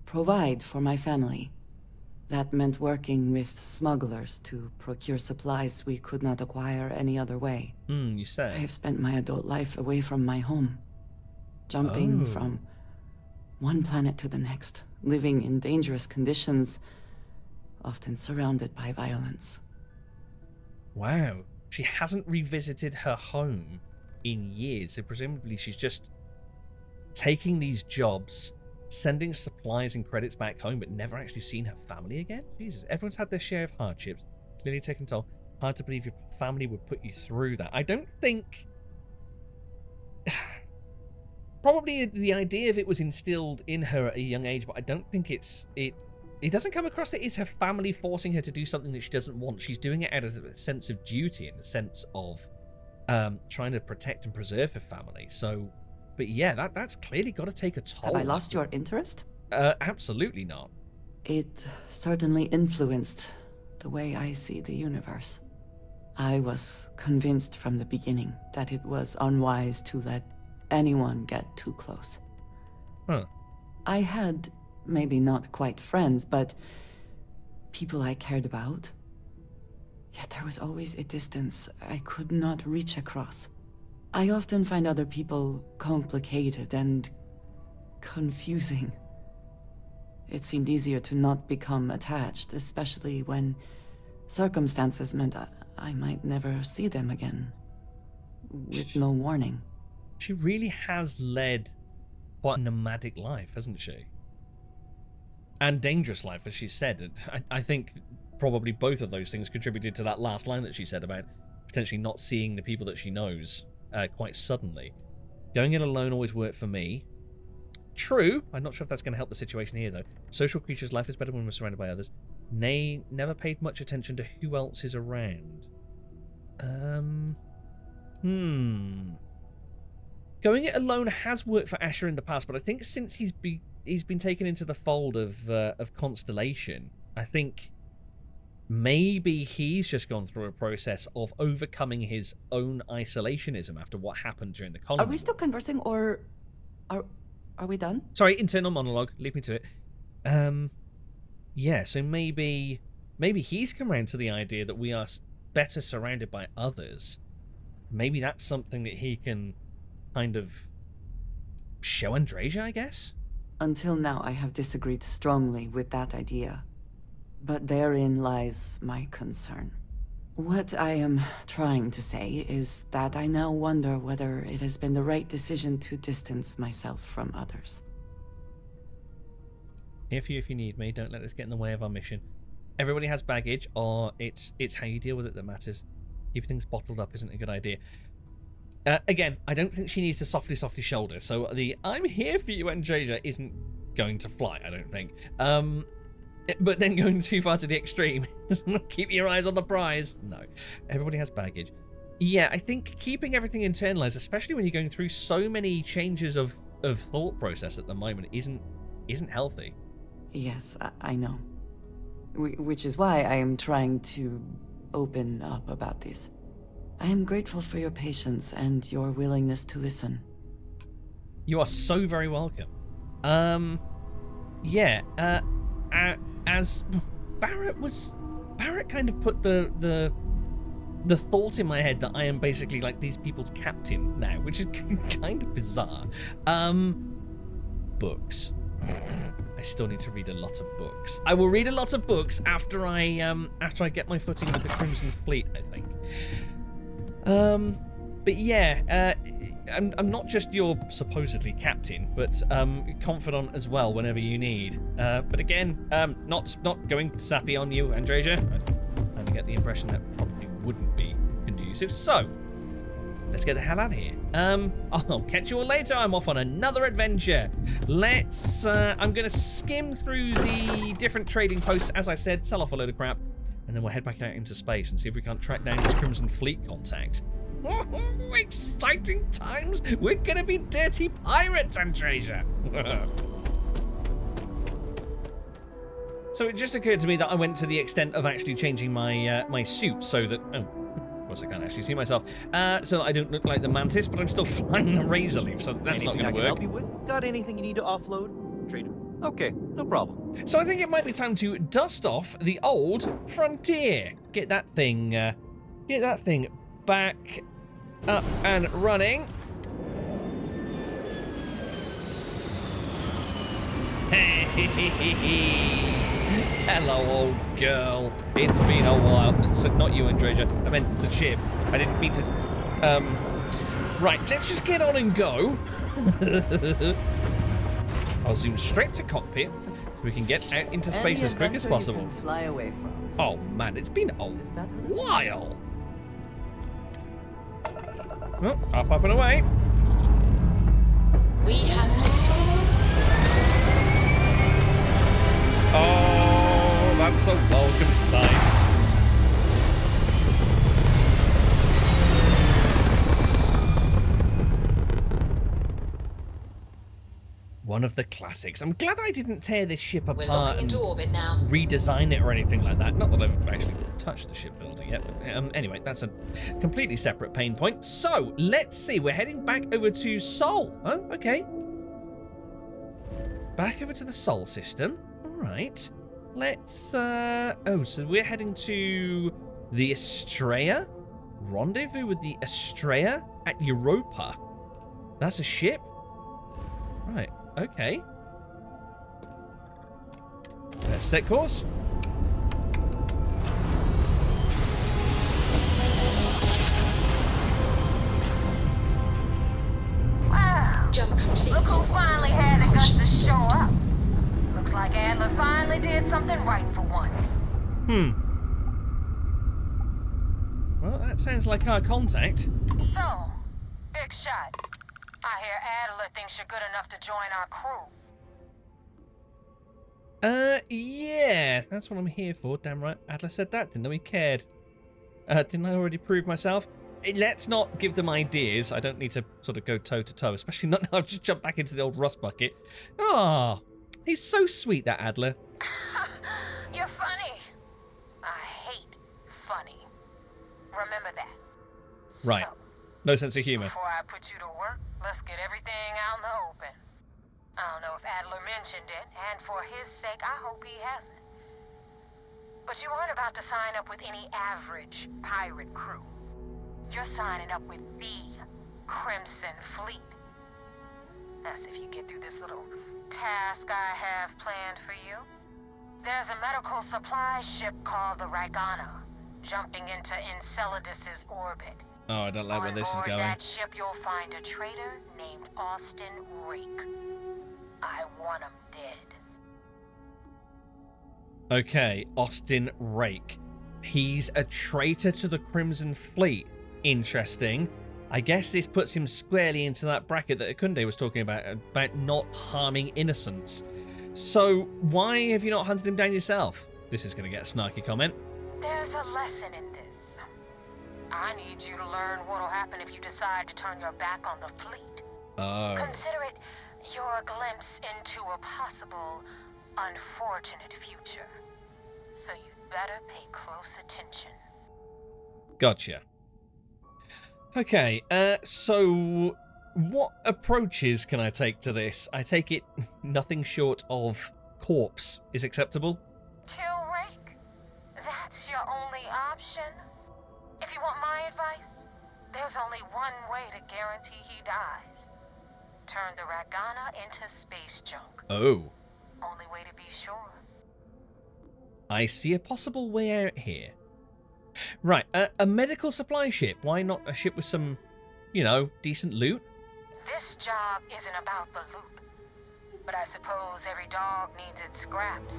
provide for my family. That meant working with smugglers to procure supplies we could not acquire any other way. You say? I have spent my adult life away from my home, jumping from one planet to the next, living in dangerous conditions, often surrounded by violence. Wow. She hasn't revisited her home in years, so presumably she's just taking these jobs, sending supplies and credits back home, but never actually seen her family again? Jesus, everyone's had their share of hardships, clearly taken toll. Hard to believe your family would put you through that. I don't think... Probably the idea of it was instilled in her at a young age, but I don't think it doesn't come across that it's her family forcing her to do something that she doesn't want. She's doing it out of a sense of duty and a sense of trying to protect and preserve her family. So, but yeah, that's clearly got to take a toll. Have I lost your interest? Absolutely not. It certainly influenced the way I see the universe. I was convinced from the beginning that it was unwise to let anyone get too close. Huh. I had, maybe not quite friends, but people I cared about. Yet there was always a distance I could not reach across. I often find other people complicated and confusing. It seemed easier to not become attached, especially when circumstances meant I might never see them again, with no warning. She really has led quite a nomadic life, hasn't she? And dangerous life, as she said. I think probably both of those things contributed to that last line that she said about potentially not seeing the people that she knows quite suddenly. Going it alone always worked for me. True. I'm not sure if that's going to help the situation here, though. Social creatures' life is better when we're surrounded by others. Nay, never paid much attention to who else is around. Going it alone has worked for Asher in the past, but I think since he's been taken into the fold of Constellation, I think maybe he's just gone through a process of overcoming his own isolationism after what happened during the colony. Are we still conversing, or are we done? Sorry, internal monologue. Leave me to it. Yeah, so maybe he's come around to the idea that we are better surrounded by others. Maybe that's something that he can kind of show Andreja, I guess? Until now, I have disagreed strongly with that idea. But therein lies my concern. What I am trying to say is that I now wonder whether it has been the right decision to distance myself from others. Here for you if you need me. Don't let this get in the way of our mission. Everybody has baggage, or it's how you deal with it that matters. Keeping things bottled up isn't a good idea. Again, I don't think she needs to softly shoulder, so the "I'm here for you, Andreja" isn't going to fly, I don't think. But then going too far to the extreme, keep your eyes on the prize. No, everybody has baggage. Yeah, I think keeping everything internalized, especially when you're going through so many changes of thought process at the moment, isn't healthy. Yes, I know. Which is why I am trying to open up about this. I am grateful for your patience and your willingness to listen. You are so very welcome. As Barrett kind of put the thought in my head that I am basically like these people's captain now, which is kind of bizarre. Books. I still need to read a lot of books. I will read a lot of books after I get my footing with the Crimson Fleet, I think. But yeah, I'm not just your supposedly captain, but confidant as well whenever you need. But again, not going sappy on you, Andreja. I get the impression that probably wouldn't be conducive. So let's get the hell out of here. I'll catch you all later. I'm off on another adventure. I'm gonna skim through the different trading posts, as I said, sell off a load of crap, and then we'll head back out into space and see if we can't track down this Crimson Fleet contact. Exciting times! We're gonna be dirty pirates, Andreja! So it just occurred to me that I went to the extent of actually changing my suit so that... Oh, of course I can't actually see myself. So that I don't look like the Mantis, but I'm still flying the Razor Leaf, so that's not gonna work. Anything I can help you with? Got anything you need to offload? Trade him. Okay, no problem. So I think it might be time to dust off the old Frontier. Get that thing back up and running. Hello, old girl. It's been a while. So not you, Andreja. I meant the ship. I didn't mean to... Right, let's just get on and go. I'll zoom straight to cockpit so we can get out into space as quick as possible. You can fly away from. Oh man, it's been a while. Oh, up and away. We have liftoff. Oh, that's a welcome sight. One of the classics. I'm glad I didn't tear this ship apart. We're locking into orbit now. Redesign it or anything like that. Not that I've actually touched the shipbuilding yet. But, anyway, that's a completely separate pain point. So, let's see. We're heading back over to Sol. Oh, okay. Back over to the Sol system. All right. Let's... so we're heading to The Estrella? Rendezvous with the Estrella at Europa? That's a ship? Right, okay. Let's set course. Wow. Jump complete. Look who finally had the guts to show up. Looks like Adler finally did something right for once. Well, that sounds like our contact. So, big shot. I hear Adler thinks you're good enough to join our crew. Yeah, that's what I'm here for, damn right. Adler said that, didn't know he cared. Didn't I already prove myself? Let's not give them ideas. I don't need to sort of go toe-to-toe, especially not now I've just jumped back into the old rust bucket. Oh, he's so sweet, that Adler. You're funny. I hate funny. Remember that. Right. So, no sense of humor. before I put you to work, let's get everything out in the open. I don't know if Adler mentioned it, and for his sake, I hope he hasn't. But you aren't about to sign up with any average pirate crew. You're signing up with the Crimson Fleet. That's if you get through this little task I have planned for you. There's a medical supply ship called the Ragana, jumping into Enceladus's orbit. Oh, I don't like where this is On going. that ship, you'll find a traitor named Austin Rake. I want him dead. Okay, Austin Rake. He's a traitor to the Crimson Fleet. Interesting. I guess this puts him squarely into that bracket that Akunde was talking about not harming innocents. So, why have you not hunted him down yourself? This is going to get a snarky comment. There's a lesson in this. I need you to learn what'll happen if you decide to turn your back on the fleet. Oh. Consider it your glimpse into a possible, unfortunate future. So you'd better pay close attention. Gotcha. Okay, so what approaches can I take to this? I take it nothing short of corpse is acceptable? Kill Rake? That's your only option? If you want my advice, there's only one way to guarantee he dies. Turn the Ragana into space junk. Oh. Only way to be sure. I see a possible way out here. Right, a medical supply ship. Why not a ship with some, decent loot? This job isn't about the loot. But I suppose every dog needs its scraps.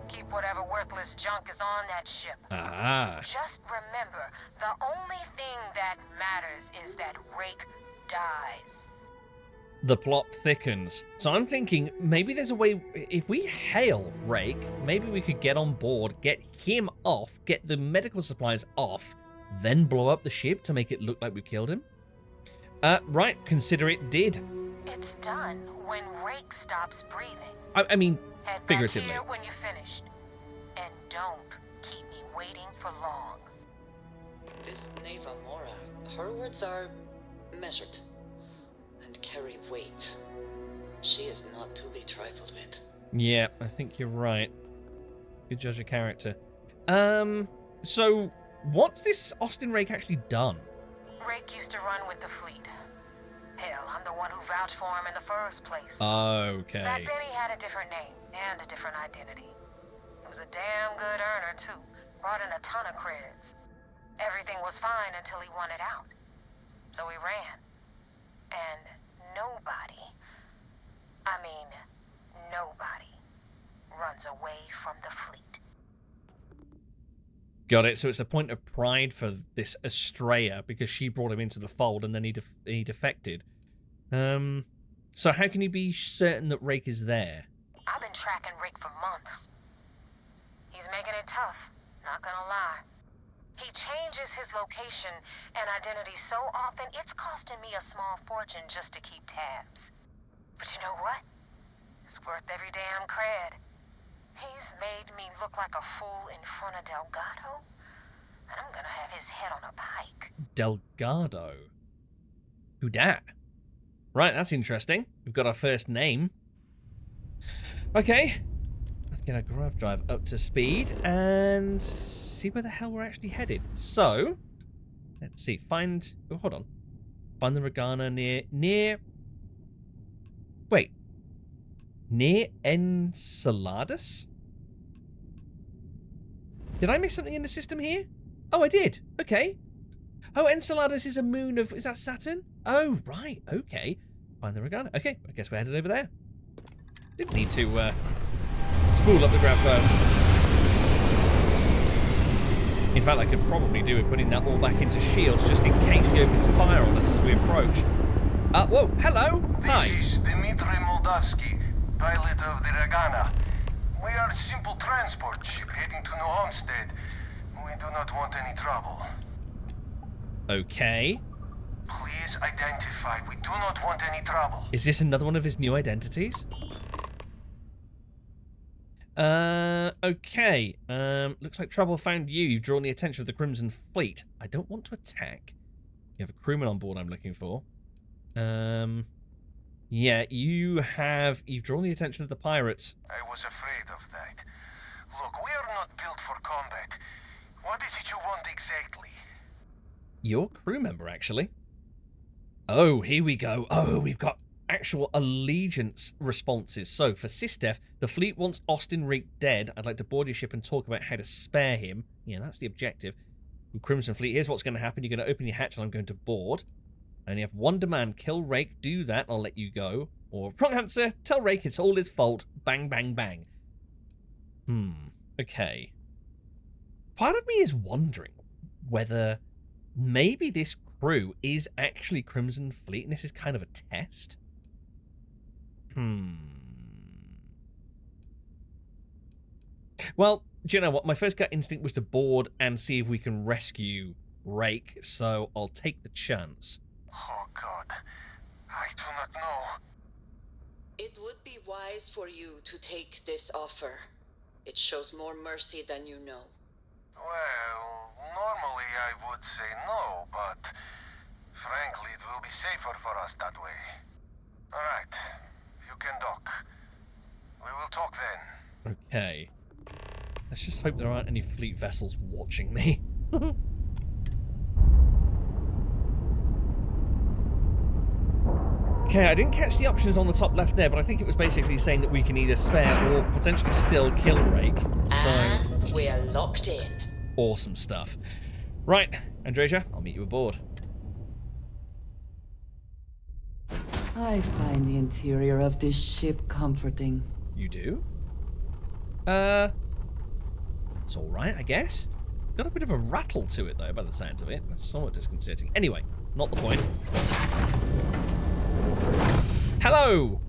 Keep whatever worthless junk is on that ship. Ah. Just remember, the only thing that matters is that Rake dies. The plot thickens. So I'm thinking maybe there's a way, if we hail Rake, maybe we could get on board, get him off, get the medical supplies off, then blow up the ship to make it look like we killed him. Right, consider it did. It's done when Rake stops breathing. I mean, Head figuratively. back here when you're finished. And don't keep me waiting for long. This Neva Mora, her words are measured and carry weight. She is not to be trifled with. Yeah, I think you're right. Good judge of character. So what's this Austin Rake actually done? Rake used to run with the fleet. Hell, I'm the one who vouched for him in the first place. Okay. Back then he had a different name and a different identity. He was a damn good earner too. Brought in a ton of creds. Everything was fine until he wanted out. So he ran. And nobody runs away from the fleet. Got it. So it's a point of pride for this Estrella because she brought him into the fold and then he defected. So how can you be certain that Rake is there? I've been tracking Rake for months. He's making it tough, not gonna lie. He changes his location and identity so often, it's costing me a small fortune just to keep tabs. But you know what? It's worth every damn cred. He's made me look like a fool in front of Delgado, and I'm gonna have his head on a pike. Delgado? Who dat? Right, that's interesting. We've got our first name. Okay. Let's get our grav drive up to speed and see where the hell we're actually headed. So, let's see. Find... Oh, hold on. Find the Ragana near... Wait. Near Enceladus? Did I miss something in the system here? Oh, I did. Okay. Oh, Enceladus is a moon of... Is that Saturn? Oh, right. Okay. Find the Ragana. Okay, I guess we're headed over there. Didn't need to spool up the grav drive. In fact, I could probably do with putting that all back into shields just in case he opens fire on us as we approach. Whoa, hello. Hi. This is Dmitry Moldavsky, pilot of the Ragana. We are a simple transport ship heading to New Homestead. We do not want any trouble. Okay. Please identify. We do not want any trouble. Is this another one of his new identities? Okay. Looks like trouble found you. You've drawn the attention of the Crimson Fleet. I don't want to attack. You have a crewman on board I'm looking for. Yeah, you've drawn the attention of the pirates. I was afraid of that. Look, we are not built for combat. What is it you want exactly? Your crew member, actually. Oh, here we go. Oh, we've got actual allegiance responses. So, for SysDef, the fleet wants Austin Reek dead. I'd like to board your ship and talk about how to spare him. Yeah, that's the objective. Crimson Fleet, here's what's going to happen. You're going to open your hatch and I'm going to board. I only have one demand. Kill Rake. Do that. I'll let you go. Or, wrong answer. Tell Rake it's all his fault. Bang, bang, bang. Okay. Part of me is wondering whether maybe this crew is actually Crimson Fleet and this is kind of a test. Well, do you know what? My first gut instinct was to board and see if we can rescue Rake, so I'll take the chance. Oh, God. I do not know. It would be wise for you to take this offer. It shows more mercy than you know. Well, normally I would say no, but frankly, it will be safer for us that way. All right, you can dock. We will talk then. Okay. Let's just hope there aren't any fleet vessels watching me. Okay, I didn't catch the options on the top left there, but I think it was basically saying that we can either spare or potentially still kill Rake. So we are locked in. Awesome stuff. Right, Andreja, I'll meet you aboard. I find the interior of this ship comforting. You do? It's alright, I guess. Got a bit of a rattle to it, though, by the sounds of it. That's somewhat disconcerting. Anyway, not the point. Hello!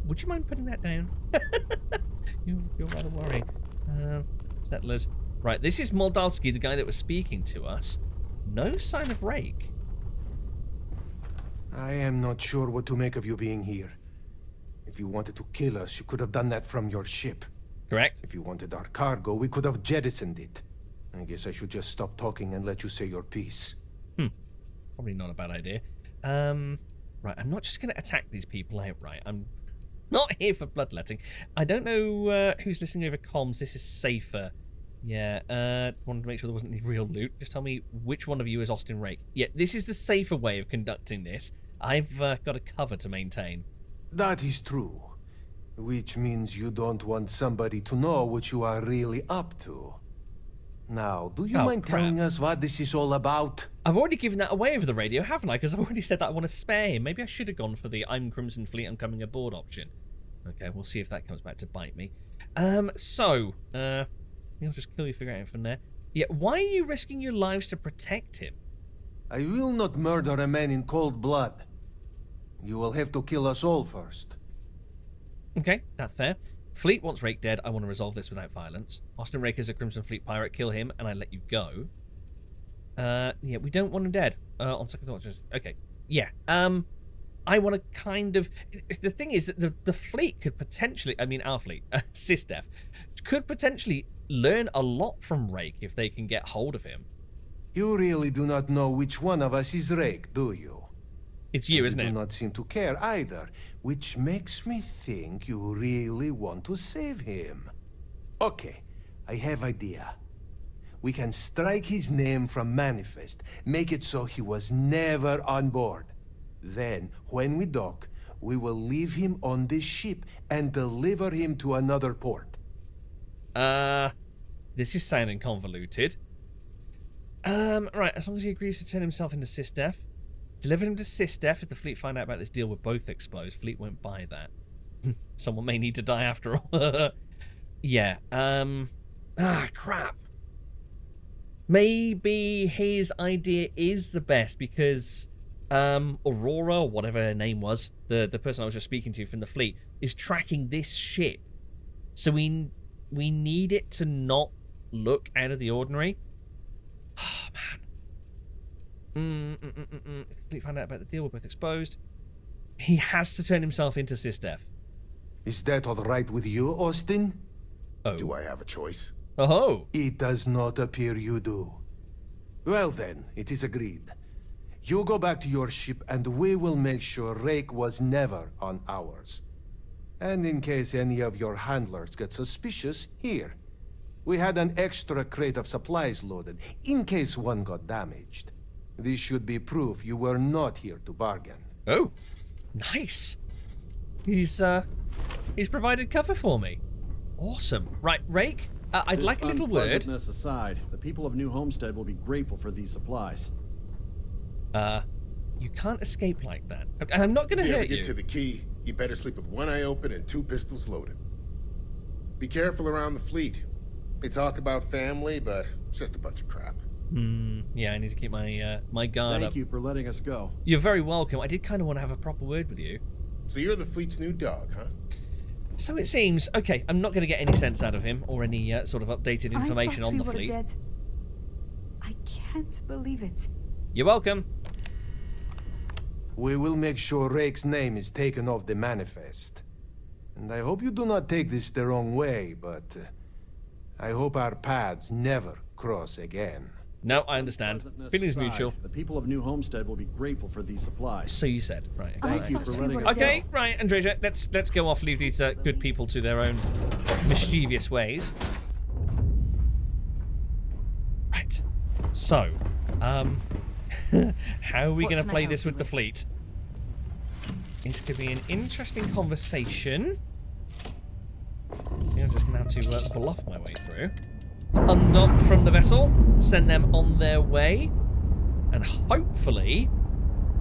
Would you mind putting that down? You're rather worrying. Settlers. Right, this is Moldavsky, the guy that was speaking to us. No sign of Rake. I am not sure what to make of you being here. If you wanted to kill us, you could have done that from your ship. Correct. If you wanted our cargo, we could have jettisoned it. I guess I should just stop talking and let you say your piece. Probably not a bad idea. Right, I'm not just going to attack these people outright. I'm not here for bloodletting. I don't know who's listening over comms. This is safer. Yeah, wanted to make sure there wasn't any real loot. Just tell me which one of you is Austin Rake. Yeah, this is the safer way of conducting this. I've got a cover to maintain. That is true. Which means you don't want somebody to know what you are really up to. Now, do you mind telling us what this is all about? I've already given that away over the radio, haven't I? Because I've already said that I want to spare him. Maybe I should have gone for the I'm Crimson Fleet, I'm coming aboard option. Okay, we'll see if that comes back to bite me. I'll just kill you, figure it out from there. Yeah, why are you risking your lives to protect him? I will not murder a man in cold blood. You will have to kill us all first. Okay, that's fair. Fleet wants Rake dead. I want to resolve this without violence. Austin Rake is a Crimson Fleet pirate. Kill him, and I let you go. Yeah, we don't want him dead. On second thought, just... Okay. Yeah. I want to kind of... The thing is that the fleet could potentially... I mean, our fleet, SysDef, could potentially learn a lot from Rake if they can get hold of him. You really do not know which one of us is Rake, do you? It's you, isn't it? You do not seem to care either, which makes me think you really want to save him. Okay, I have idea. we can strike his name from Manifest, make it so he was never on board. Then, when we dock, we will leave him on this ship and deliver him to another port. This is sounding convoluted. Right, as long as he agrees to turn himself into SysDef. Deliver him to SysDef. If the fleet find out about this deal, we'll both explode. Fleet won't buy that. Someone may need to die after all. Yeah, crap. Maybe his idea is the best because Aurora, or whatever her name was, the person I was just speaking to from the fleet, is tracking this ship. So we need it to not look out of the ordinary. Oh, man. If the fleet find out about the deal, we're both exposed. He has to turn himself into SysDef. Is that all right with you, Austin? Oh. Do I have a choice? Oh. It does not appear you do. Well then, it is agreed. You go back to your ship and we will make sure Rake was never on ours. And in case any of your handlers get suspicious, here. We had an extra crate of supplies loaded, in case one got damaged. This should be proof you were not here to bargain. Oh, nice. He's provided cover for me. Awesome. Right, Rake, I'd like a little word. Unpleasantness aside, the people of New Homestead will be grateful for these supplies. You can't escape like that. And I'm not going to hurt you. If you ever get to the key, you better sleep with one eye open and 2 pistols loaded. Be careful around the fleet. They talk about family, but it's just a bunch of crap. Yeah, I need to keep my my guard up. Thank you for letting us go. You're very welcome. I did kind of want to have a proper word with you. So you're the fleet's new dog, huh? So it seems. Okay, I'm not going to get any sense out of him or any sort of updated information on the fleet. Dead. I can't believe it. You're welcome. We will make sure Rake's name is taken off the manifest. And I hope you do not take this the wrong way, but I hope our paths never cross again. No, I understand. Feelings mutual. The people of New Homestead will be grateful for these supplies. So you said, right? Thank you for letting us Okay, go. right, Andreja, let's go off. Leave these good people to their own mischievous ways. Right. So, how are we going to play this with the fleet? It's going to be an interesting conversation. I think I'm just going to have to bluff my way through. Undock from the vessel, send them on their way, and hopefully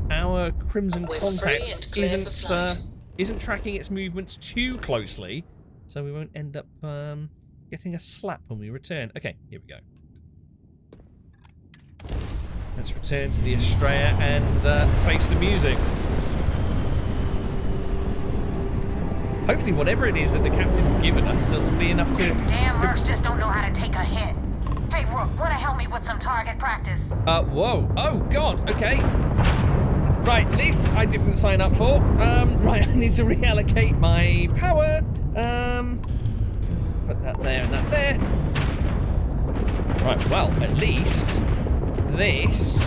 our Crimson contact isn't tracking its movements too closely, so we won't end up getting a slap when we return. Okay, here we go. Let's return to the Andreja and face the music. Hopefully whatever it is that the captain's given us, it'll be enough to... Damn mercs just don't know how to take a hit. Hey, Rook, wanna help me with some target practice? Whoa. Oh, God, okay. Right, this I didn't sign up for. Right, I need to reallocate my power. Let's put that there and that there. Right, well, at least this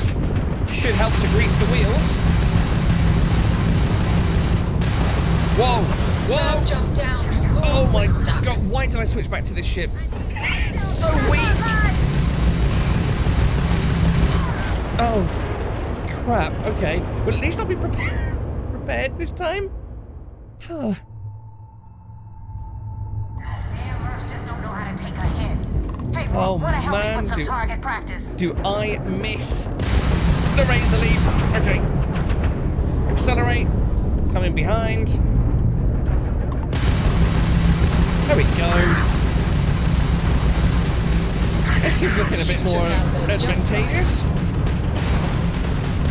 should help to grease the wheels. Whoa! Whoa! Jump down. Oh my God! Why did I switch back to this ship? It's so weak. Oh crap! Okay, well at least I'll be prepared this time. Huh. Damn mercs just don't know how to take a hit. Hey, Rook, Oh wanna help me man, with some target practice? do I miss the razor leaf? Okay. Accelerate. Coming behind. There we go. This is looking a bit more advantageous.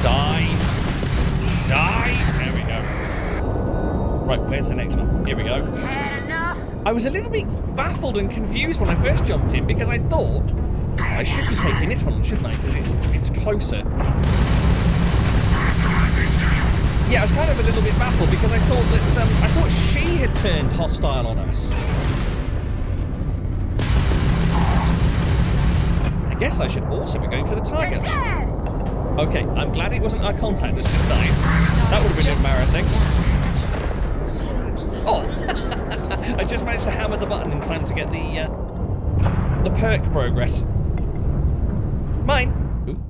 Die. There we go. Right, where's the next one? Here we go. I was a little bit baffled and confused when I first jumped in because I thought I should be taking this one, shouldn't I? Because it's closer. Yeah, I was kind of a little bit baffled because I thought that I thought she had turned hostile on us. I guess I should also be going for the target. Okay, I'm glad it wasn't our contact that's just died. That would have been embarrassing. Oh, I just managed to hammer the button in time to get the perk progress. Mine. Ooh.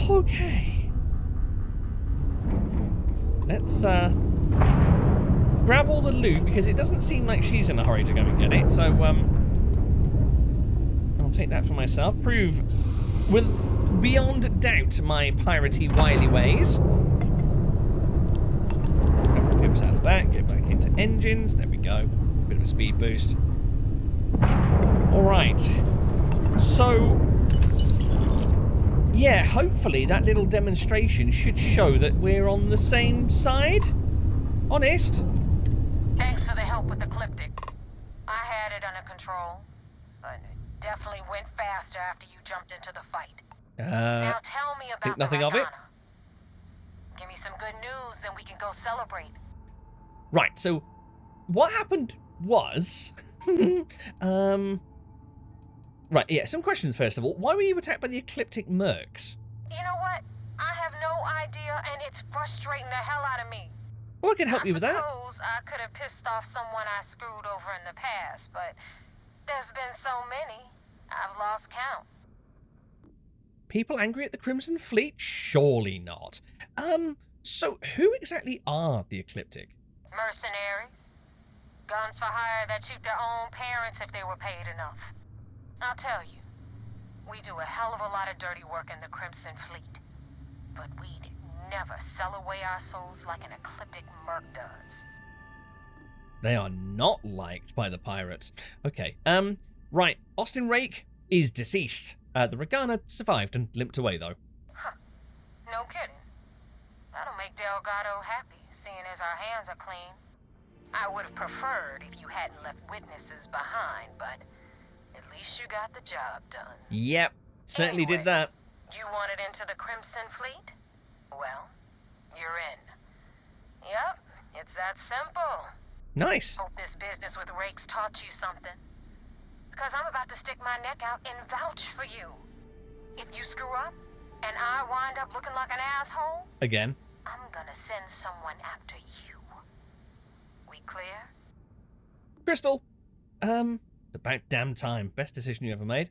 Okay. Let's grab all the loot, because it doesn't seem like she's in a hurry to go and get it. So I'll take that for myself. Prove with beyond doubt my piratey wily ways. Pips out of that. Get back into engines. There we go. Bit of a speed boost. All right. So yeah, hopefully that little demonstration should show that we're on the same side. Honest. Thanks for the help with the Ecliptic. I had it under control, but it definitely went faster after you jumped into the fight. Now tell me about think nothing of it. Give me some good news, then we can go celebrate. Right, so what happened was right, yeah, some questions first of all. Why were you attacked by the Ecliptic mercs? You know what? I have no idea, and it's frustrating the hell out of me. Well, I can help you with that. I suppose I could have pissed off someone I screwed over in the past, but there's been so many, I've lost count. People angry at the Crimson Fleet? Surely not. So who exactly are the Ecliptic? Mercenaries. Guns for hire that shoot their own parents if they were paid enough. I'll tell you, we do a hell of a lot of dirty work in the Crimson Fleet, but we'd never sell away our souls like an Ecliptic merc does. They are not liked by the pirates. Okay, right, Austin Rake is deceased. The Ragana survived and limped away, though. Huh. No kidding. That'll make Delgado happy, seeing as our hands are clean. I would have preferred if you hadn't left witnesses behind, but at least you got the job done. Yep, certainly anyway, did that. You wanted into the Crimson Fleet? Well, you're in. Yep, it's that simple. Nice. Hope this business with Rakes taught you something. Because I'm about to stick my neck out and vouch for you. If you screw up, and I wind up looking like an asshole... Again. I'm gonna send someone after you. We clear? Crystal. It's about damn time. Best decision you ever made.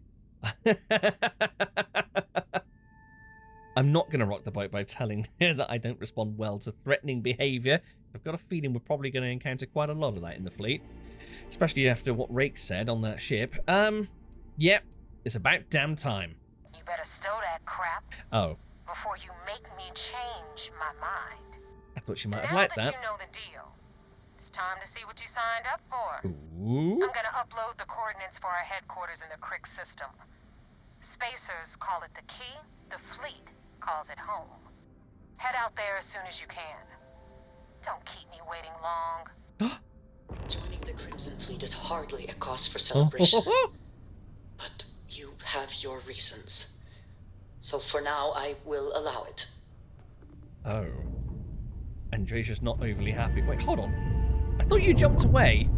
I'm not going to rock the boat by telling her that I don't respond well to threatening behaviour. I've got a feeling we're probably going to encounter quite a lot of that in the fleet. Especially after what Rake said on that ship. Yep, it's about damn time. You better stow that crap. Oh. Before you make me change my mind. I thought she might have liked that. Now that you know the deal, it's time to see what you signed up for. Ooh. I'm going to upload the coordinates for our headquarters in the Crick system. Spacers call it the key, the fleet calls it home. Head out there as soon as you can. Don't keep me waiting long. Joining the Crimson Fleet is hardly a cause for celebration. But you have your reasons. So for now, I will allow it. Oh. Andreja's not overly happy. Wait, hold on. I thought you jumped away.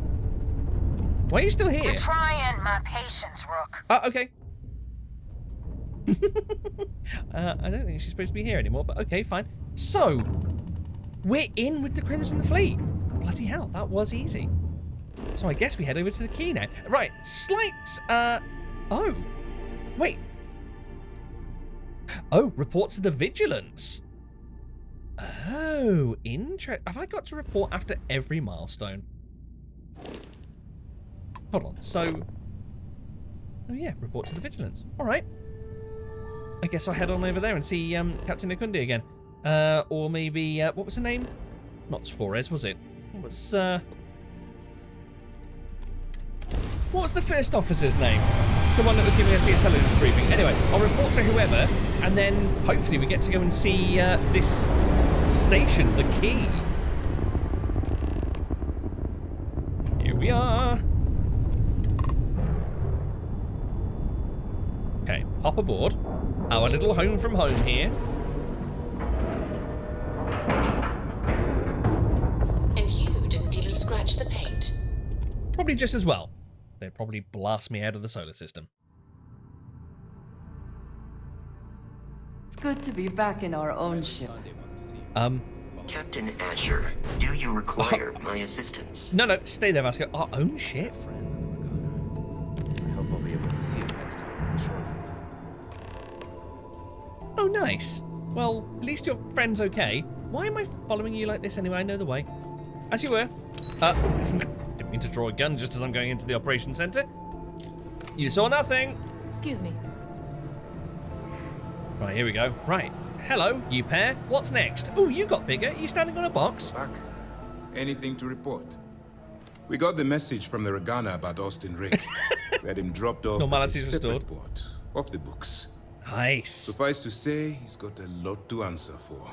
Why are you still here? You're trying my patience, Rook. Oh, okay. I don't think she's supposed to be here anymore, but okay, fine. So, we're in with the Crimson Fleet. Bloody hell, that was easy. So I guess we head over to the key now. Right, slight, oh. Wait. Oh, report to the Vigilance. Oh, have I got to report after every milestone? Hold on, so... Oh yeah, report to the Vigilance. Alright. I guess I'll head on over there and see Captain Nikundi again. Or maybe, what was her name? Not Torres, was it? What was the first officer's name? The one that was giving us the intelligence briefing. Anyway, I'll report to whoever, and then hopefully we get to go and see this station, the key. Here we are. Okay, hop aboard. Our little home from home here. And you didn't even scratch the paint. Probably just as well. They'd probably blast me out of the solar system. It's good to be back in our own ship. Captain Asher, do you require my assistance? No, stay there, Vasco. Our own ship? I hope I'll be able to see it next time, I'm sure. Oh, nice. Well, at least your friend's okay. Why am I following you like this anyway? I know the way. As you were. Didn't mean to draw a gun just as I'm going into the operation center. You saw nothing. Excuse me. Right, here we go. Right. Hello, you pair. What's next? Oh, you got bigger. You standing on a box? Back. Anything to report? We got the message from the Ragana about Austin Rick. We had him dropped off Normalities at a separate restored. port, off the books. Nice. Suffice to say, he's got a lot to answer for.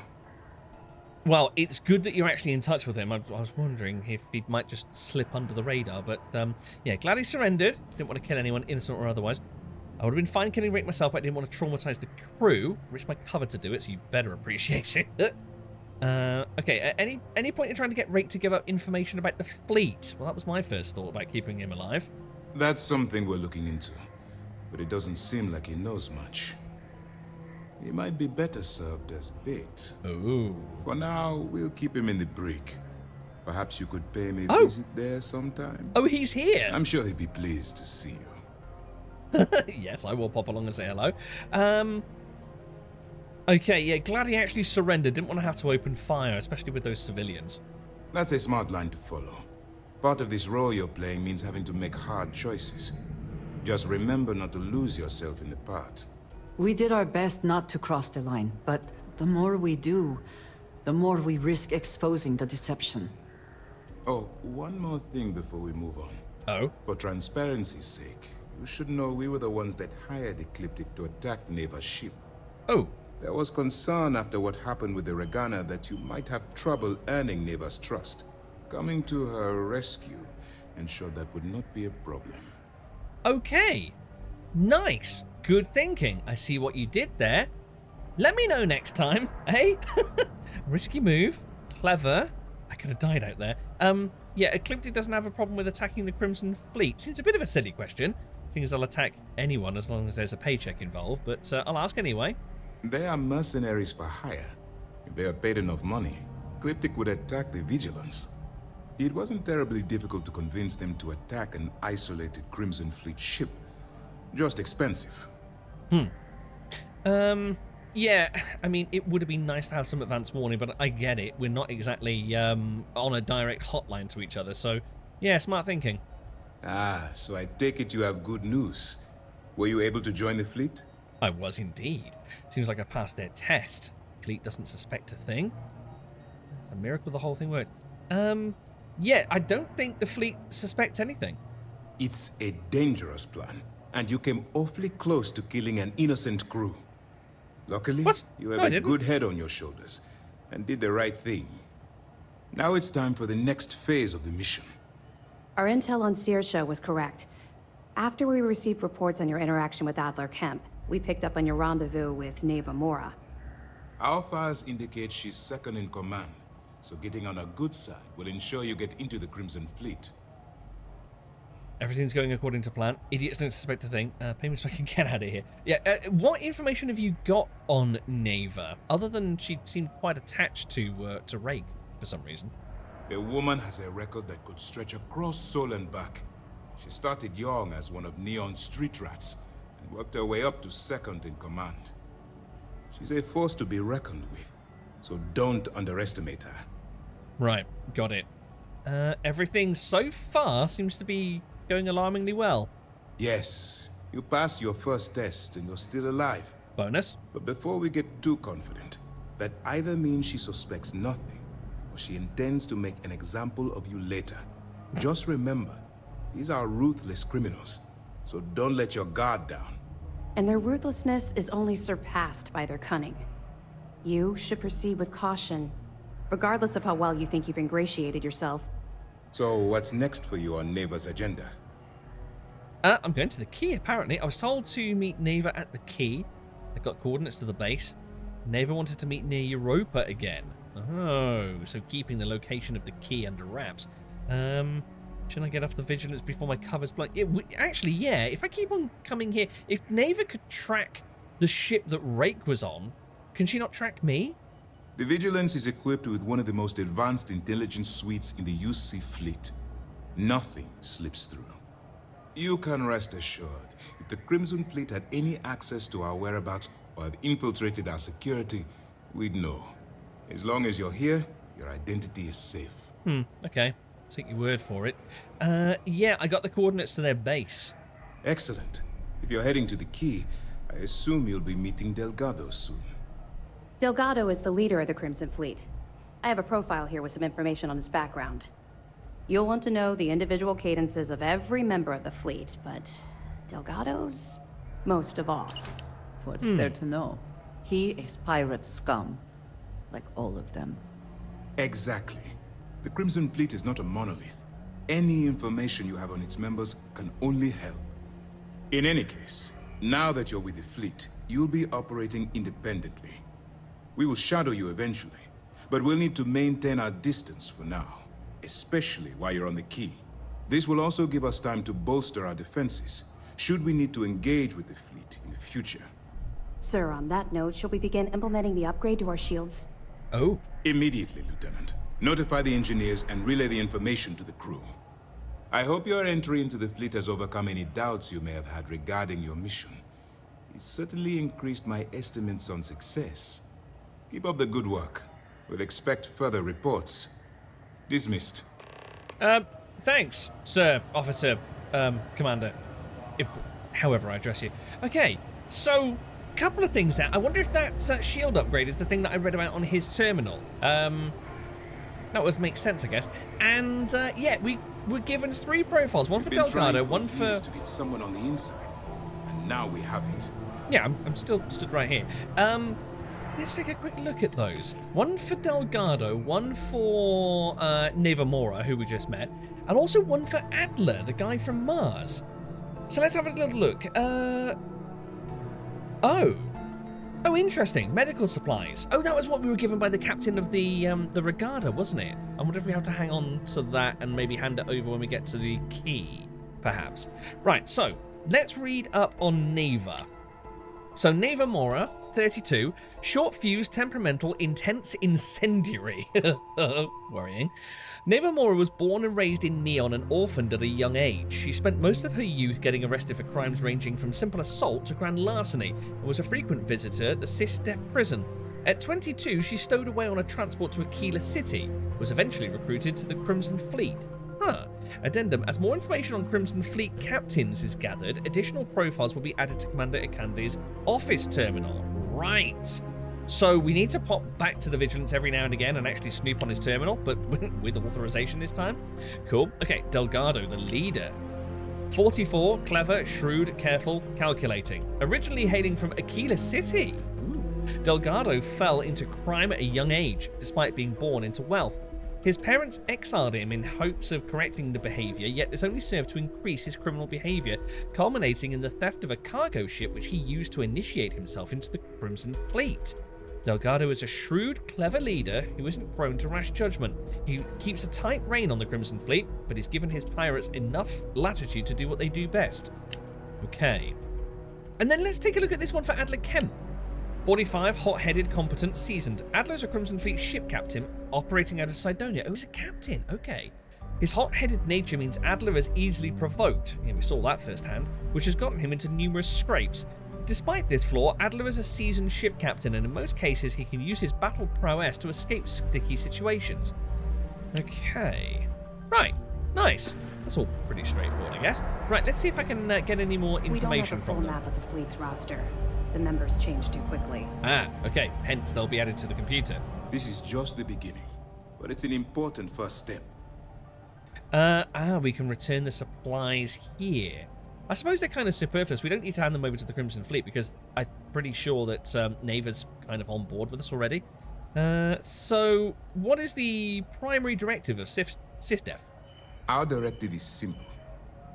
Well, it's good that you're actually in touch with him. I was wondering if he might just slip under the radar, but yeah, glad he surrendered. Didn't want to kill anyone, innocent or otherwise. I would have been fine killing Rick myself, but I didn't want to traumatize the crew. Risked my cover to do it, so you better appreciate it. Okay, at any point in trying to get Rick to give up information about the fleet? Well, that was my first thought about keeping him alive. That's something we're looking into, but it doesn't seem like he knows much. He might be better served as bait. Ooh. For now, we'll keep him in the brig. Perhaps you could pay him a visit there sometime. Oh, he's here. I'm sure he'd be pleased to see you. Yes, I will pop along and say hello. Okay, yeah, glad he actually surrendered. Didn't want to have to open fire, especially with those civilians. That's a smart line to follow. Part of this role you're playing means having to make hard choices. Just remember not to lose yourself in the part. We did our best not to cross the line, but the more we do, the more we risk exposing the deception. Oh, one more thing before we move on. Oh? For transparency's sake, you should know we were the ones that hired Ecliptic to attack Neva's ship. Oh. There was concern after what happened with the Ragana that you might have trouble earning Neva's trust. Coming to her rescue ensured that would not be a problem. Okay. Nice. Good thinking. I see what you did there. Let me know next time, eh? Risky move. Clever. I could have died out there. Yeah, Ecliptic doesn't have a problem with attacking the Crimson Fleet. Seems a bit of a silly question, seeing as they'll attack anyone as long as there's a paycheck involved, but I'll ask anyway. They are mercenaries for hire. If they are paid enough money, Ecliptic would attack the Vigilance. It wasn't terribly difficult to convince them to attack an isolated Crimson Fleet ship. Just expensive. Yeah, I mean, it would have been nice to have some advance warning, but I get it. We're not exactly on a direct hotline to each other, so yeah, smart thinking. Ah, so I take it you have good news. Were you able to join the fleet? I was indeed. Seems like I passed their test. Fleet doesn't suspect a thing. It's a miracle the whole thing worked. Yeah, I don't think the fleet suspects anything. It's a dangerous plan, and you came awfully close to killing an innocent crew. Luckily, you have a good head on your shoulders, and did the right thing. Now it's time for the next phase of the mission. Our intel on Saoirse was correct. After we received reports on your interaction with Adler Kemp, we picked up on your rendezvous with Neva Mora. Our files indicate she's second in command, so getting on her good side will ensure you get into the Crimson Fleet. Everything's going according to plan. Idiots don't suspect a thing. Pay me so I can get out of here. Yeah, what information have you got on Neva, other than she seemed quite attached to Rake for some reason? The woman has a record that could stretch across Sol and back. She started young as one of Neon's street rats, and worked her way up to second in command. She's a force to be reckoned with, so don't underestimate her. Right, got it. Everything so far seems to be going alarmingly well. Yes, you passed your first test and you're still alive. Bonus. But before we get too confident, that either means she suspects nothing, or she intends to make an example of you later. Just remember, these are ruthless criminals, so don't let your guard down. And their ruthlessness is only surpassed by their cunning. You should proceed with caution, regardless of how well you think you've ingratiated yourself. So what's next for you on Neva's agenda? I'm going to the key, apparently. I was told to meet Neva at the key. I got coordinates to the base. Neva wanted to meet near Europa again. Oh, so keeping the location of the key under wraps. Shouldn't I get off the Vigilance before my cover's blown? Actually, yeah, if I keep on coming here, if Neva could track the ship that Rake was on, can she not track me? The Vigilance is equipped with one of the most advanced intelligence suites in the UC fleet. Nothing slips through. You can rest assured, if the Crimson Fleet had any access to our whereabouts or have infiltrated our security, we'd know. As long as you're here, your identity is safe. Okay. Take your word for it. Yeah, I got the coordinates to their base. Excellent. If you're heading to the key, I assume you'll be meeting Delgado soon. Delgado is the leader of the Crimson Fleet. I have a profile here with some information on his background. You'll want to know the individual cadences of every member of the fleet, but Delgado's most of all. What's there to know? He is pirate scum, like all of them. Exactly. The Crimson Fleet is not a monolith. Any information you have on its members can only help. In any case, now that you're with the fleet, you'll be operating independently. We will shadow you eventually, but we'll need to maintain our distance for now, especially while you're on the key. This will also give us time to bolster our defenses, should we need to engage with the fleet in the future. Sir, on that note, shall we begin implementing the upgrade to our shields? Oh. Immediately, Lieutenant. Notify the engineers and relay the information to the crew. I hope your entry into the fleet has overcome any doubts you may have had regarding your mission. It certainly increased my estimates on success. Keep up the good work. We'll expect further reports. Dismissed. Thanks, Sir, Officer, Commander. However I address you. Okay, so, couple of things there. I wonder if that shield upgrade is the thing that I read about on his terminal. That would make sense, I guess. And, yeah, we were given 3 profiles. One for Delgado, one for... to get someone on the inside, and now we have it. Yeah, I'm still stood right here. Let's take a quick look at those. One for Delgado, one for Neva Mora, who we just met, and also one for Adler, the guy from Mars. So let's have a little look. Oh, interesting. Medical supplies. Oh, that was what we were given by the captain of the Ragana, wasn't it? I wonder if we have to hang on to that and maybe hand it over when we get to the key, perhaps. Right, so let's read up on Neva. So Neva Mora, 32, short fuse, temperamental, intense, incendiary. Worrying. Neva Mora was born and raised in Neon and orphaned at a young age. She spent most of her youth getting arrested for crimes ranging from simple assault to grand larceny and was a frequent visitor at the Cis-Def prison. At 22, she stowed away on a transport to Aquila City, was eventually recruited to the Crimson Fleet. Addendum. As more information on Crimson Fleet captains is gathered, additional profiles will be added to Commander Ikande's office terminal. Right. So we need to pop back to the Vigilance every now and again and actually snoop on his terminal, but with authorization this time. Cool. Okay, Delgado, the leader. 44, clever, shrewd, careful, calculating. Originally hailing from Aquila City. Delgado fell into crime at a young age, despite being born into wealth. His parents exiled him in hopes of correcting the behavior, yet this only served to increase his criminal behavior, culminating in the theft of a cargo ship which he used to initiate himself into the Crimson Fleet. Delgado is a shrewd, clever leader who isn't prone to rash judgment. He keeps a tight rein on the Crimson Fleet, but he's given his pirates enough latitude to do what they do best. Okay. And then let's take a look at this one for Adler Kemp. 45, hot-headed, competent, seasoned. Adler's a Crimson Fleet ship captain operating out of Cydonia. Oh, he's a captain. Okay. His hot-headed nature means Adler is easily provoked. Yeah, we saw that firsthand, which has gotten him into numerous scrapes. Despite this flaw, Adler is a seasoned ship captain, and in most cases he can use his battle prowess to escape sticky situations. Okay. Right. Nice. That's all pretty straightforward, I guess. Right, let's see if I can get any more information from them. We don't have a full map of the fleet's roster. The members change too quickly. Okay. Hence, they'll be added to the computer. This is just the beginning, but it's an important first step. We can return the supplies here. I suppose they're kind of superfluous. We don't need to hand them over to the Crimson Fleet because I'm pretty sure that Neva's kind of on board with us already. So, what is the primary directive of Cis-Def? Our directive is simple.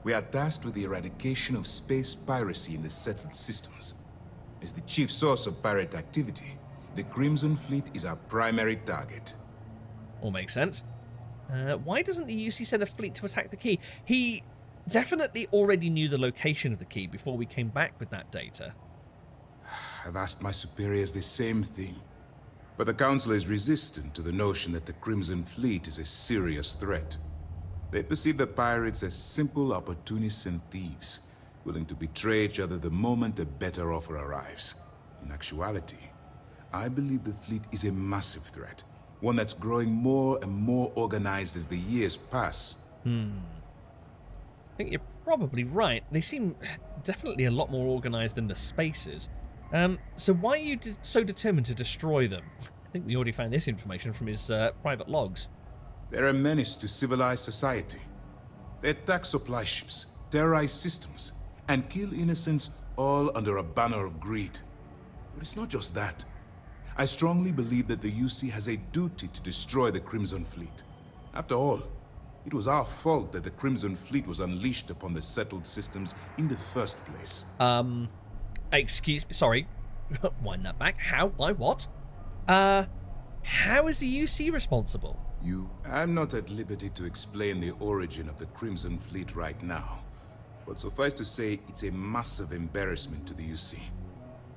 We are tasked with the eradication of space piracy in the settled systems. As the chief source of pirate activity, the Crimson Fleet is our primary target. All makes sense. Why doesn't the UC send a fleet to attack the key? He definitely already knew the location of the key before we came back with that data. I've asked my superiors the same thing. But the Council is resistant to the notion that the Crimson Fleet is a serious threat. They perceive the pirates as simple opportunists and thieves, willing to betray each other the moment a better offer arrives. In actuality, I believe the fleet is a massive threat, one that's growing more and more organized as the years pass. I think you're probably right. They seem definitely a lot more organized than the Spacers. So why are you so determined to destroy them? I think we already found this information from his private logs. They're a menace to civilized society. They attack supply ships, terrorize systems, and kill innocents, all under a banner of greed. But it's not just that. I strongly believe that the UC has a duty to destroy the Crimson Fleet. After all, it was our fault that the Crimson Fleet was unleashed upon the settled systems in the first place. Excuse me, sorry. Wind that back. How? Why? What? How is the UC responsible? I'm not at liberty to explain the origin of the Crimson Fleet right now. But suffice to say, it's a massive embarrassment to the UC.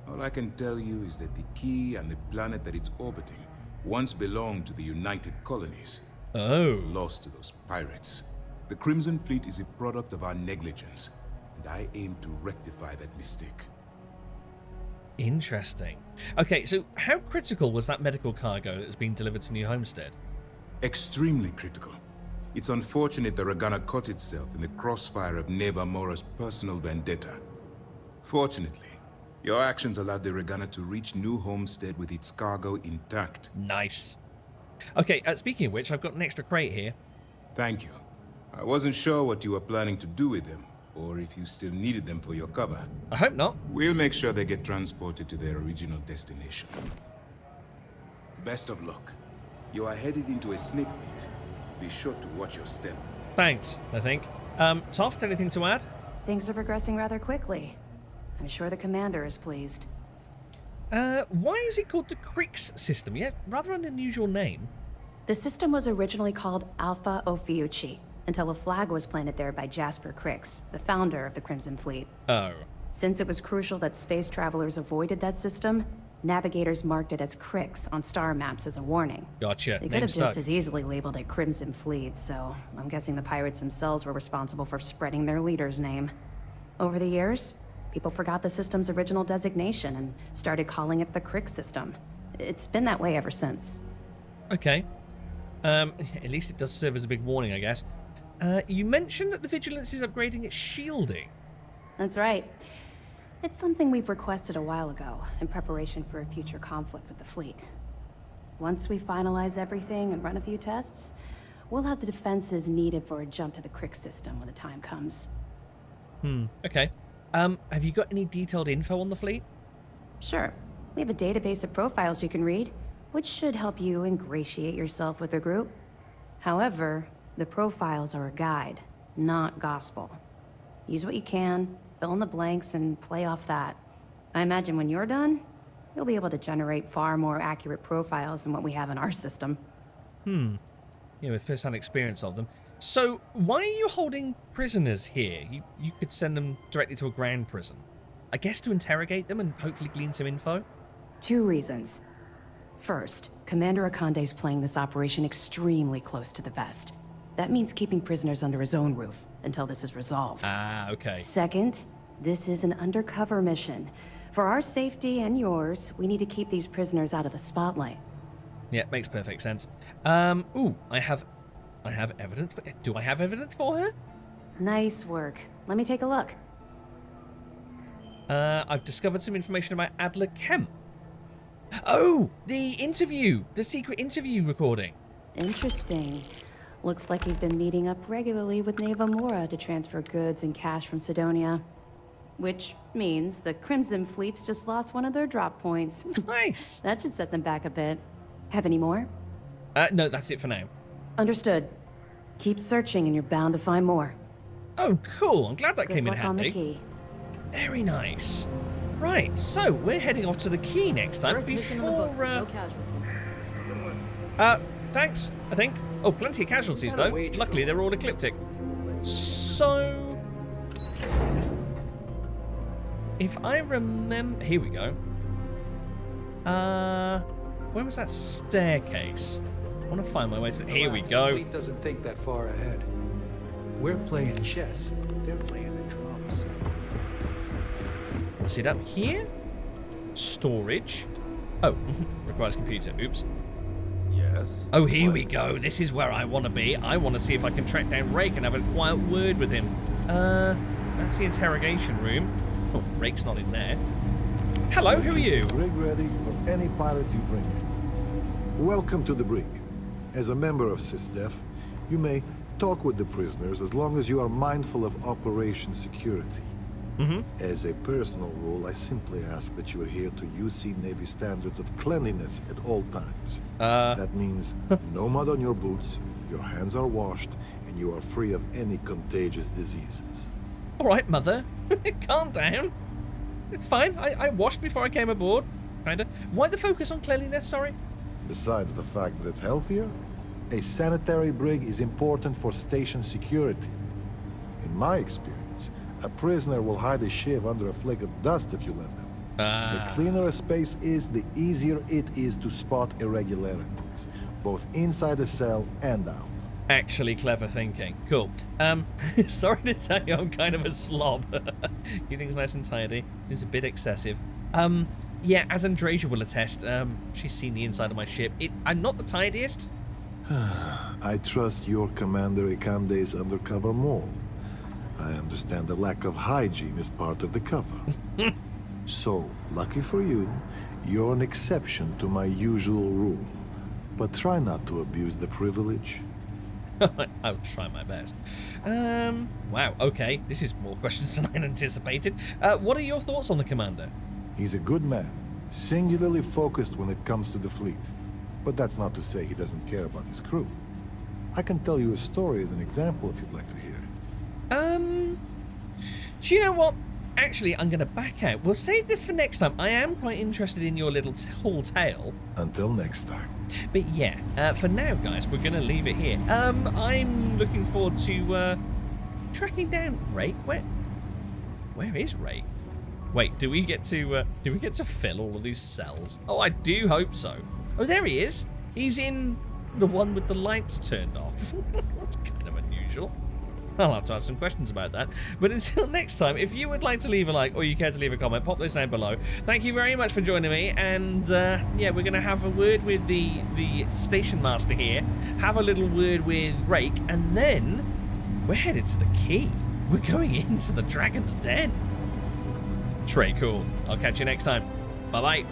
All I can tell you is that the key and the planet that it's orbiting once belonged to the United Colonies. Oh. Lost to those pirates. The Crimson Fleet is a product of our negligence, and I aim to rectify that mistake. Interesting. Okay, so how critical was that medical cargo that's been delivered to New Homestead? Extremely critical. It's unfortunate the Ragana caught itself in the crossfire of Neva Mora's personal vendetta. Fortunately, your actions allowed the Ragana to reach New Homestead with its cargo intact. Nice. Okay, speaking of which, I've got an extra crate here. Thank you. I wasn't sure what you were planning to do with them, or if you still needed them for your cover. I hope not. We'll make sure they get transported to their original destination. Best of luck. You are headed into a snake pit. Be sure to watch your step. Thanks, I think. Toft, anything to add? Things are progressing rather quickly. I'm sure the commander is pleased. Why is it called the Crix system? Yeah, rather an unusual name. The system was originally called Alpha Ophiuchi, until a flag was planted there by Jasper Crix, the founder of the Crimson Fleet. Oh. Since it was crucial that space travelers avoided that system, navigators marked it as Crix on star maps as a warning. Gotcha. They could have just as easily labeled it Crimson Fleet, so I'm guessing the pirates themselves were responsible for spreading their leader's name. Over the years, people forgot the system's original designation and started calling it the Crix system. It's been that way ever since. Okay. At least it does serve as a big warning, I guess. You mentioned that the Vigilance is upgrading its shielding. That's right. It's something we've requested a while ago, in preparation for a future conflict with the fleet. Once we finalize everything and run a few tests, we'll have the defenses needed for a jump to the Crix system when the time comes. Okay. Have you got any detailed info on the fleet? Sure. We have a database of profiles you can read, which should help you ingratiate yourself with the group. However, the profiles are a guide, not gospel. Use what you can, fill in the blanks, and play off that. I imagine when you're done, you'll be able to generate far more accurate profiles than what we have in our system. Yeah, with first-hand experience of them. So, why are you holding prisoners here? You could send them directly to a ground prison. I guess to interrogate them and hopefully glean some info? 2 reasons. First, Commander Akande's playing this operation extremely close to the vest. That means keeping prisoners under his own roof until this is resolved. Ah, okay. Second, this is an undercover mission. For our safety and yours, we need to keep these prisoners out of the spotlight. Yeah, makes perfect sense. Ooh, I have evidence. Do I have evidence for her? Nice work. Let me take a look. I've discovered some information about Adler Kemp. Oh, the interview! The secret interview recording. Interesting. Looks like he's been meeting up regularly with Neva Mora to transfer goods and cash from Sidonia. Which means the Crimson Fleet's just lost one of their drop points. Nice! That should set them back a bit. Have any more? No, that's it for now. Understood. Keep searching and you're bound to find more. Oh, cool. I'm glad that Good came in luck on handy. the key. Very nice. Right, so we're heading off to the key next time. First mission in the books, no casualties. Good work. Thanks, I think. Oh, plenty of casualties, though. Luckily, they're all ecliptic. So... if I remember... here we go. Where was that staircase? I want to find my way to... here we go. The fleet doesn't think that far ahead. We're playing chess. They're playing the drums. What's it up here? Storage. Oh, requires computer. Oops. Yes. Oh, here we go. This is where I want to be. I want to see if I can track down Rake and have a quiet word with him. That's the interrogation room. Oh, Rake's not in there. Hello, who are you? Brig ready for any pirates you bring in. Welcome to the brig. As a member of SysDef, you may talk with the prisoners as long as you are mindful of operation security. As a personal rule, I simply ask that you adhere to UC Navy standards of cleanliness at all times. That means no mud on your boots, your hands are washed, and you are free of any contagious diseases. All right, Mother. Calm down. It's fine. I washed before I came aboard. Kinda. Why the focus on cleanliness, sorry? Besides the fact that it's healthier, a sanitary brig is important for station security. In my experience, a prisoner will hide a shiv under a flake of dust if you let them. The cleaner a space is, the easier it is to spot irregularities, both inside the cell and out. Actually clever thinking. Cool. Sorry to tell you I'm kind of a slob. Keeping's nice and tidy. It's a bit excessive. Yeah, as Andreja will attest, she's seen the inside of my ship. I'm not the tidiest. I trust your Commander Ikande's undercover mole. I understand the lack of hygiene is part of the cover. So, lucky for you, you're an exception to my usual rule. But try not to abuse the privilege. I'll try my best. Wow, okay. This is more questions than I anticipated. What are your thoughts on the Commander? He's a good man, singularly focused when it comes to the fleet. But that's not to say he doesn't care about his crew. I can tell you a story as an example if you'd like to hear it. Do you know what? Actually, I'm going to back out. We'll save this for next time. I am quite interested in your little tall tale. Until next time. But yeah, for now, guys, we're going to leave it here. I'm looking forward to tracking down Rake. Where is Rake? Wait, do we get to fill all of these cells? Oh, I do hope so. Oh, there he is. He's in the one with the lights turned off. It's kind of unusual. I'll have to ask some questions about that. But until next time, if you would like to leave a like or you care to leave a comment, pop those down below. Thank you very much for joining me. And yeah, we're going to have a word with the station master here, have a little word with Rake, and then we're headed to the key. We're going into the Dragon's Den. Trey, cool. I'll catch you next time. Bye-bye.